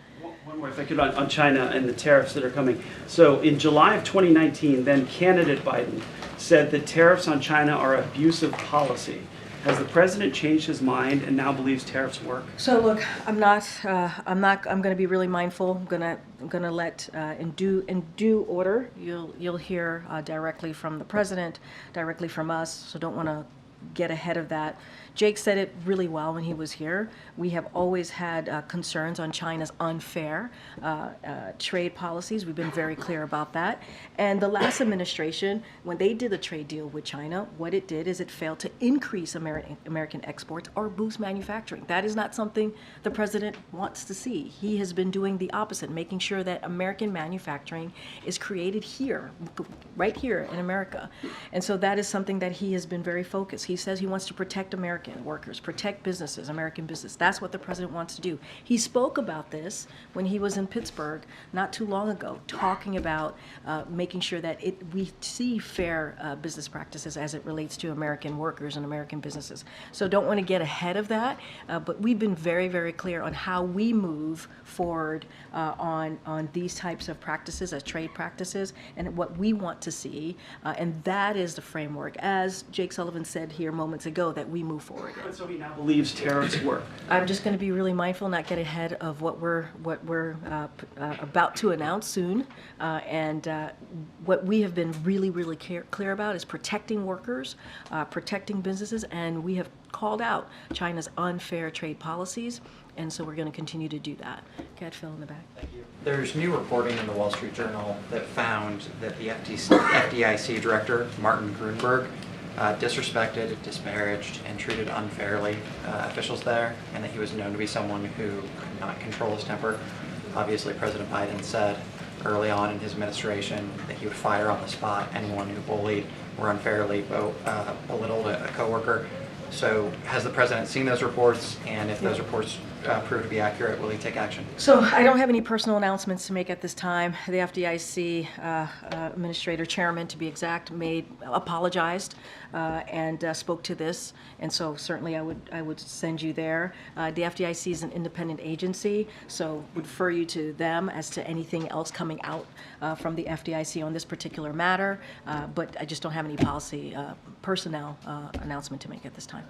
One more, if I could, on China and the tariffs that are coming. So in July of 2019, then candidate Biden said that tariffs on China are abusive policy. Has the president changed his mind and now believes tariffs work? So look, I'm going to be really mindful. I'm going to let in due order. You'll hear directly from the president, directly from us. So don't want to get ahead of that. Jake said it really well when he was here. We have always had concerns on China's unfair trade policies. We've been very clear about that. And the last administration, when they did a trade deal with China, what it did is it failed to increase American exports or boost manufacturing. That is not something the president wants to see. He has been doing the opposite, making sure that American manufacturing is created here, right here in America. And so that is something that he has been very focused. He says he wants to protect American workers, protect businesses, American business. That's what the president wants to do. He spoke about this when he was in Pittsburgh not too long ago, talking about making sure that we see fair business practices as it relates to American workers and American businesses. So don't want to get ahead of that, but we've been very, very clear on how we move forward on these types of practices as trade practices and what we want to see, and that is the framework. As Jake Sullivan said here moments ago that we move forward in. But so he now believes tariffs work. I'm just going to be really mindful, not get ahead of what we're about to announce soon. What we have been really clear about is protecting workers, protecting businesses, and we have called out China's unfair trade policies, and so we're going to continue to do that. Go ahead, Phil, in the back. There's new reporting in the Wall Street Journal that found that the FDIC director, Martin Grunberg, disrespected, disparaged, and treated unfairly officials there, and that he was known to be someone who could not control his temper. Obviously, President Biden said early on in his administration that he would fire on the spot anyone who bullied or unfairly belittled a coworker. So has the president seen those reports, and if those reports prove to be accurate, will he take action? So I don't have any personal announcements to make at this time. The FDIC administrator, chairman to be exact, apologized and spoke to this, and so certainly I would send you there. The FDIC is an independent agency, so would refer you to them as to anything else coming out from the FDIC on this particular matter, but I just don't have any policy personnel announcement to make at this time.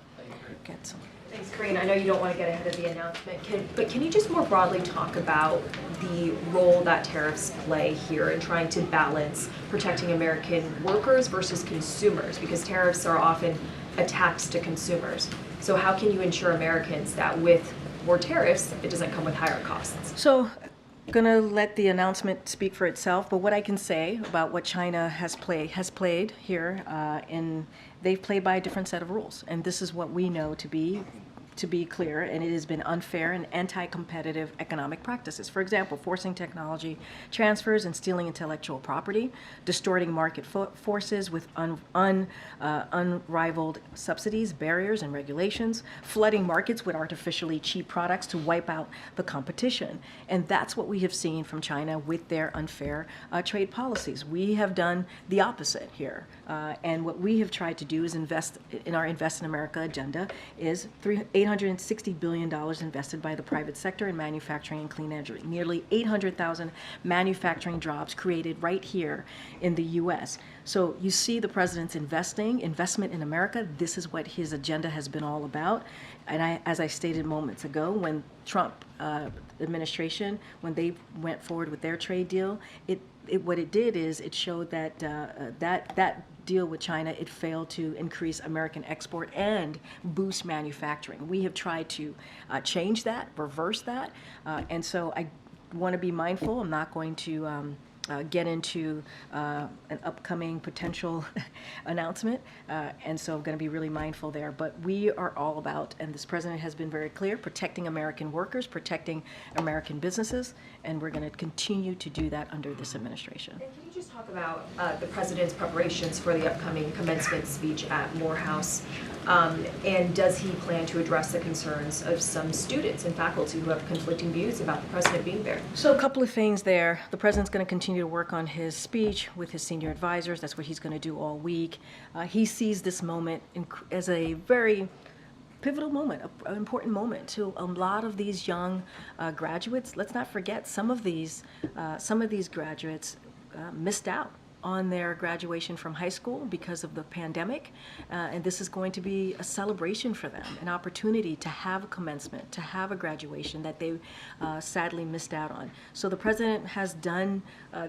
Get some. Thanks, Karine. I know you don't want to get ahead of the announcement, but can you just more broadly talk about the role that tariffs play here in trying to balance protecting American workers versus consumers? Because tariffs are often a tax to consumers. So how can you ensure Americans that with more tariffs, it doesn't come with higher costs? So I'm going to let the announcement speak for itself, but what I can say about what China has played here, they've played by a different set of rules, and this is what we know to be clear, and it has been unfair and anti-competitive economic practices. For example, forcing technology transfers and stealing intellectual property, distorting market forces with unrivaled subsidies, barriers, and regulations, flooding markets with artificially cheap products to wipe out the competition. And that's what we have seen from China with their unfair trade policies. We have done the opposite here. And what we have tried to do is invest in our Invest in America agenda is $860 billion invested by the private sector in manufacturing and clean energy. Nearly 800,000 manufacturing jobs created right here in the U.S. So you see the president's investment in America. This is what his agenda has been all about. And as I stated moments ago, when Trump administration, when they went forward with their trade deal, what it did is it showed that that deal with China, it failed to increase American export and boost manufacturing. We have tried to change that, reverse that, and so I want to be mindful. I'm not going to get into an upcoming potential announcement, and so I'm going to be really mindful there. But we are all about, and this president has been very clear, protecting American workers, protecting American businesses, and we're going to continue to do that under this administration. And can you just talk about the president's preparations for the upcoming commencement speech at Morehouse? And does he plan to address the concerns of some students and faculty who have conflicting views about the president being there? So a couple of things there. The president's going to continue to work on his speech with his senior advisors. That's what he's going to do all week. He sees this moment as a very pivotal moment, an important moment to a lot of these young graduates. Let's not forget some of these graduates missed out on their graduation from high school because of the pandemic, and this is going to be a celebration for them, an opportunity to have a commencement, to have a graduation that they sadly missed out on. So the president has done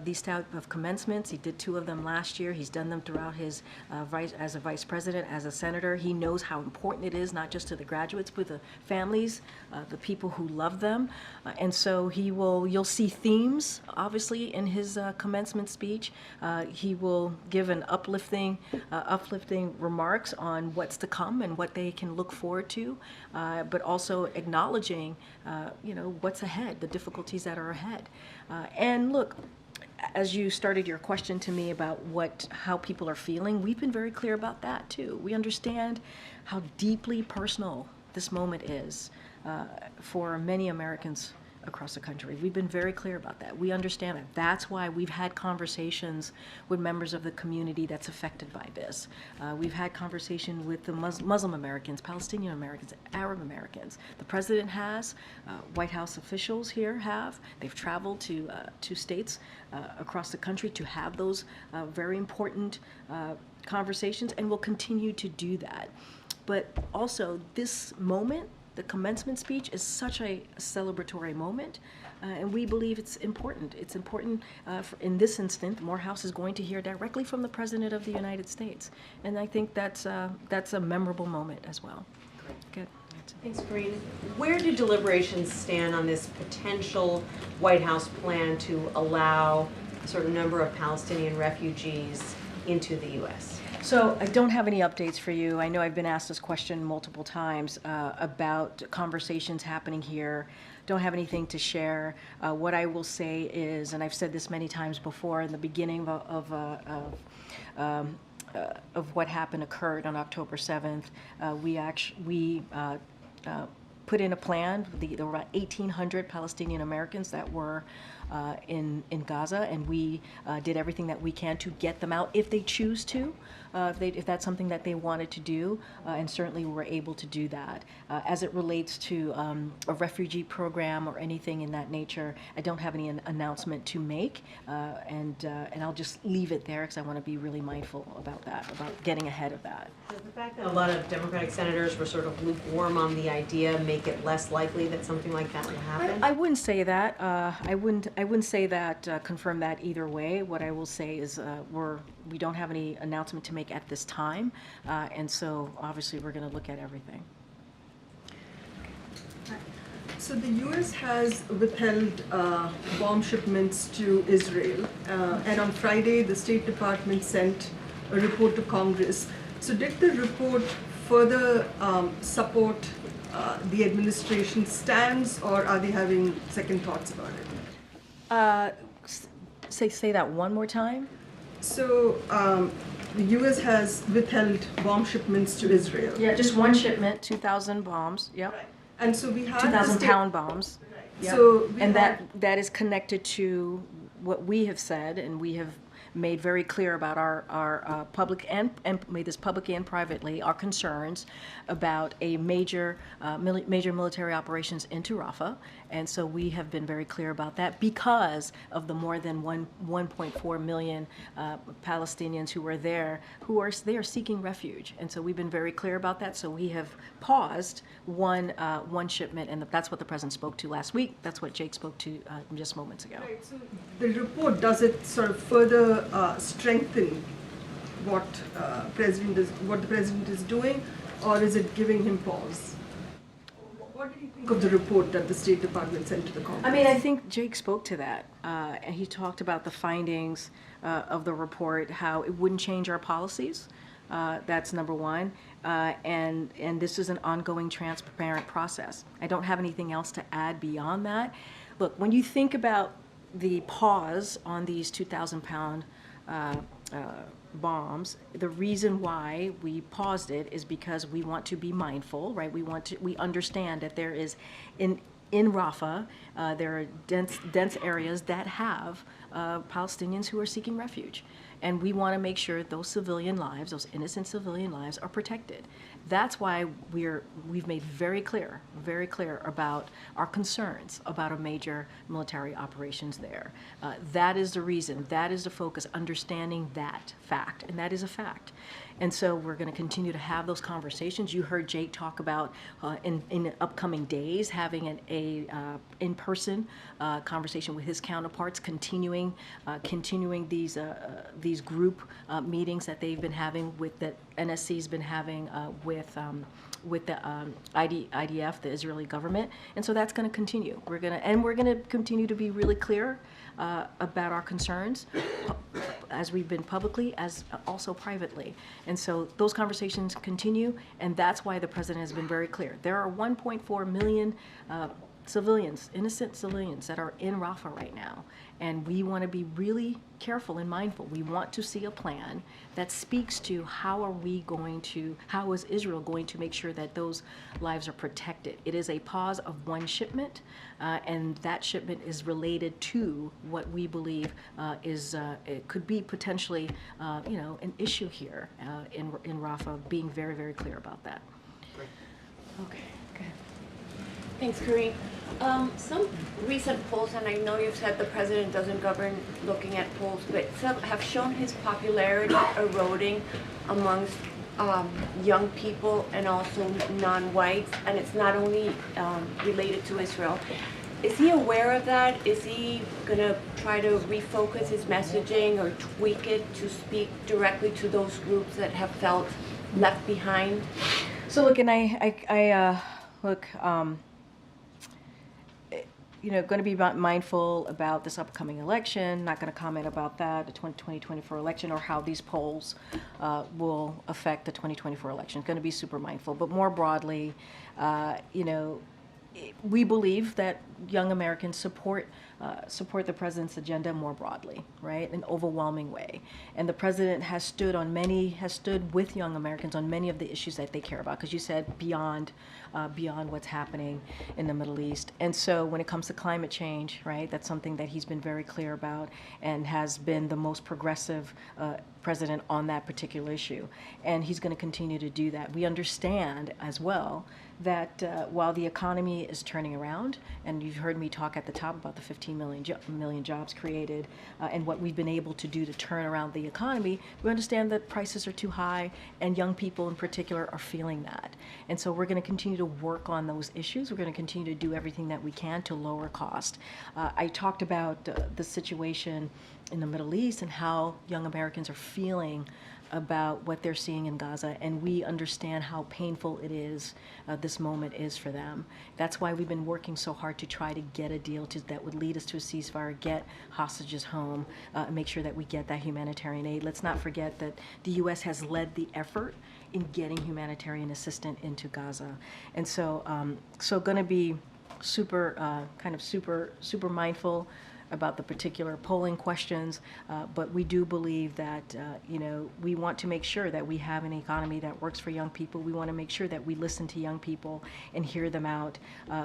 these type of commencements. He did 2 of them last year. He's done them throughout his as a vice president, as a senator. He knows how important it is, not just to the graduates, but the families, the people who love them, and so you'll see themes, obviously, in his commencement speech. He will give an uplifting remarks on what's to come and what they can look forward to, but also acknowledging, what's ahead, the difficulties that are ahead. And look, as you started your question to me about how people are feeling, we've been very clear about that too. We understand how deeply personal this moment is for many Americans across the country. We've been very clear about that. We understand that. That's why we've had conversations with members of the community that's affected by this. We've had conversation with the Muslim Americans, Palestinian Americans, Arab Americans. The president has, White House officials here have. They've traveled to 2 states across the country to have those very important conversations, and we'll continue to do that. But also, this moment, the commencement speech, is such a celebratory moment, and we believe it's important. It's important in this instance. Morehouse is going to hear directly from the President of the United States, and I think that's a memorable moment as well. Good. Thanks, Karine. Where do deliberations stand on this potential White House plan to allow a certain number of Palestinian refugees into the U.S.? So I don't have any updates for you. I know I've been asked this question multiple times about conversations happening here. Don't have anything to share. What I will say is, and I've said this many times before, in the beginning of what happened occurred on October 7th, we put in a plan. There were about 1,800 Palestinian Americans that were in Gaza, and we did everything that we can to get them out if they choose to, if that's something that they wanted to do, and certainly we were able to do that. As it relates to a refugee program or anything in that nature, I don't have any announcement to make, and I'll just leave it there because I want to be really mindful about that, about getting ahead of that. Does the fact that a lot of Democratic senators were sort of lukewarm on the idea make it less likely that something like that would happen? I wouldn't say that. I wouldn't say that, confirm that either way. What I will say is we don't have any announcement to make at this time, and so obviously we're going to look at everything. So the U.S. has withheld bomb shipments to Israel, and on Friday the State Department sent a report to Congress. So did the report further support the administration's stance, or are they having second thoughts about it? Say that one more time. So the U.S. has withheld bomb shipments to Israel. Yeah, just one shipment, 2,000 bombs. Yep. Right. And so we had 2,000 pound bombs. Right. Yep. So and that is connected to what we have said, and we have made very clear about our public and made this publicly and privately, our concerns about a major military operations into Rafah. And so we have been very clear about that because of the more than 1.4 million Palestinians who are there, who are seeking refuge. And so we've been very clear about that. So we have paused one shipment, and that's what the President spoke to last week. That's what Jake spoke to just moments ago. Right, so the report, does it sort of further strengthen what the president is doing, or is it giving him pause? What did you think of the report that the State Department sent to the Congress? I mean, I think Jake spoke to that, and he talked about the findings of the report, how it wouldn't change our policies. That's number one, and this is an ongoing, transparent process. I don't have anything else to add beyond that. Look, when you think about the pause on these 2,000 pound bombs, the reason why we paused it is because we want to be mindful, right? We understand that there is in Rafah, there are dense areas that have Palestinians who are seeking refuge. And we want to make sure those civilian lives, those innocent civilian lives, are protected. That's why we've made very clear about our concerns about a major military operations there. That is the reason, that is the focus, understanding that fact, and that is a fact. And so we're going to continue to have those conversations. You heard Jake talk about in upcoming days having an in-person conversation with his counterparts, continuing these group meetings that they've been having that NSC's been having with the IDF, the Israeli government, and so that's going to continue. We're going to continue to be really clear about our concerns, as we've been publicly, as also privately, and so those conversations continue, and that's why the President has been very clear. There are 1.4 million civilians, innocent civilians, that are in Rafah right now. And we want to be really careful and mindful. We want to see a plan that speaks to how is Israel going to make sure that those lives are protected. It is a pause of one shipment, and that shipment is related to what we believe it could be potentially, an issue here in Rafah, being very, very clear about that. Great. Okay, go ahead. Thanks, Karine. Some recent polls, and I know you've said the president doesn't govern looking at polls, but some have shown his popularity eroding amongst young people and also non-whites, and it's not only related to Israel. Is he aware of that? Is he going to try to refocus his messaging or tweak it to speak directly to those groups that have felt left behind? So look, and going to be mindful about this upcoming election, not going to comment about that, the 2024 election, or how these polls will affect the 2024 election. Going to be super mindful. But more broadly, we believe that young Americans support the president's agenda more broadly, right, in an overwhelming way. And the president has stood with young Americans on many of the issues that they care about, because you said beyond what's happening in the Middle East. And so when it comes to climate change, right, that's something that he's been very clear about and has been the most progressive president on that particular issue. And he's going to continue to do that. We understand as well that while the economy is turning around, and you've heard me talk at the top about the 15 million jobs created and what we've been able to do to turn around the economy, we understand that prices are too high, and young people in particular are feeling that. And so we're going to continue to work on those issues. We're going to continue to do everything that we can to lower cost. I talked about the situation in the Middle East and how young Americans are feeling about what they're seeing in Gaza, and we understand how painful it is, this moment is for them. That's why we've been working so hard to try to get a deal that would lead us to a ceasefire, get hostages home, and make sure that we get that humanitarian aid. Let's not forget that the U.S. has led the effort in getting humanitarian assistance into Gaza. And so, going to be super mindful about the particular polling questions, but we do believe that we want to make sure that we have an economy that works for young people. We want to make sure that we listen to young people and hear them out.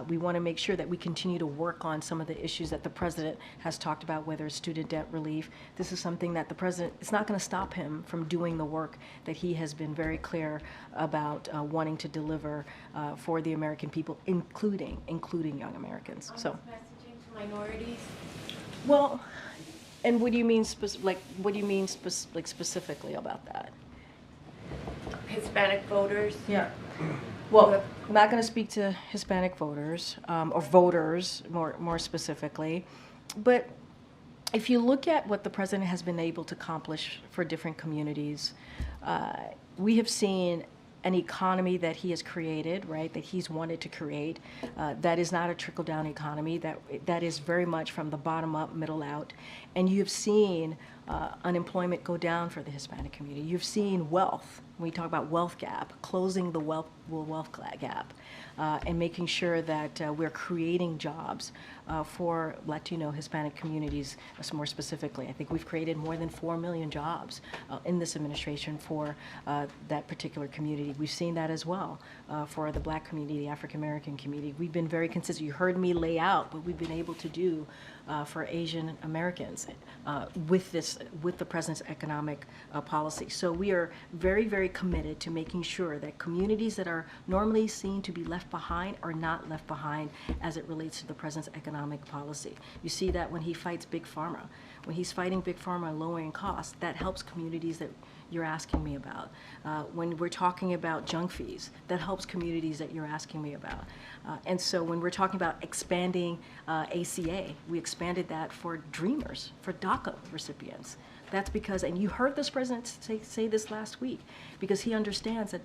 We want to make sure that we continue to work on some of the issues that the president has talked about, whether it's student debt relief. This is something that the president, it's not going to stop him from doing the work that he has been very clear about wanting to deliver for the American people, including young Americans. So, messaging to minorities. Well, and what do you mean specifically about that? Hispanic voters. Yeah. Well, I'm not going to speak to Hispanic voters or voters more specifically, but if you look at what the president has been able to accomplish for different communities, we have seen an economy that he has created, right, that he's wanted to create, that is not a trickle-down economy, that is very much from the bottom up, middle out. And you've seen unemployment go down for the Hispanic community. You've seen wealth, when we talk about wealth gap, closing the wealth gap, and making sure that we're creating jobs for Latino, Hispanic communities, more specifically. I think we've created more than 4 million jobs in this administration for that particular community. We've seen that as well for the Black community, the African American community. We've been very consistent. You heard me lay out what we've been able to do for Asian Americans with the president's economic policy. So we are very, very committed to making sure that communities that are normally seen to be left behind are not left behind as it relates to the president's economic policy. You see that when he fights Big Pharma. When he's fighting Big Pharma and lowering costs, that helps communities that you're asking me about. When we're talking about junk fees, that helps communities that you're asking me about. And so when we're talking about expanding ACA, we expanded that for Dreamers, for DACA recipients. That's because, and you heard this president say this last week, because he understands that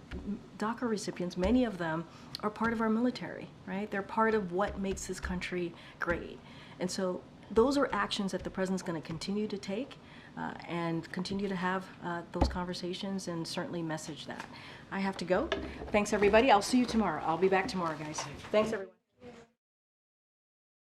DACA recipients, many of them are part of our military, right? They're part of what makes this country great. And so those are actions that the president's going to continue to take and continue to have those conversations and certainly message that. I have to go. Thanks, everybody. I'll see you tomorrow. I'll be back tomorrow, guys. Thanks, everyone.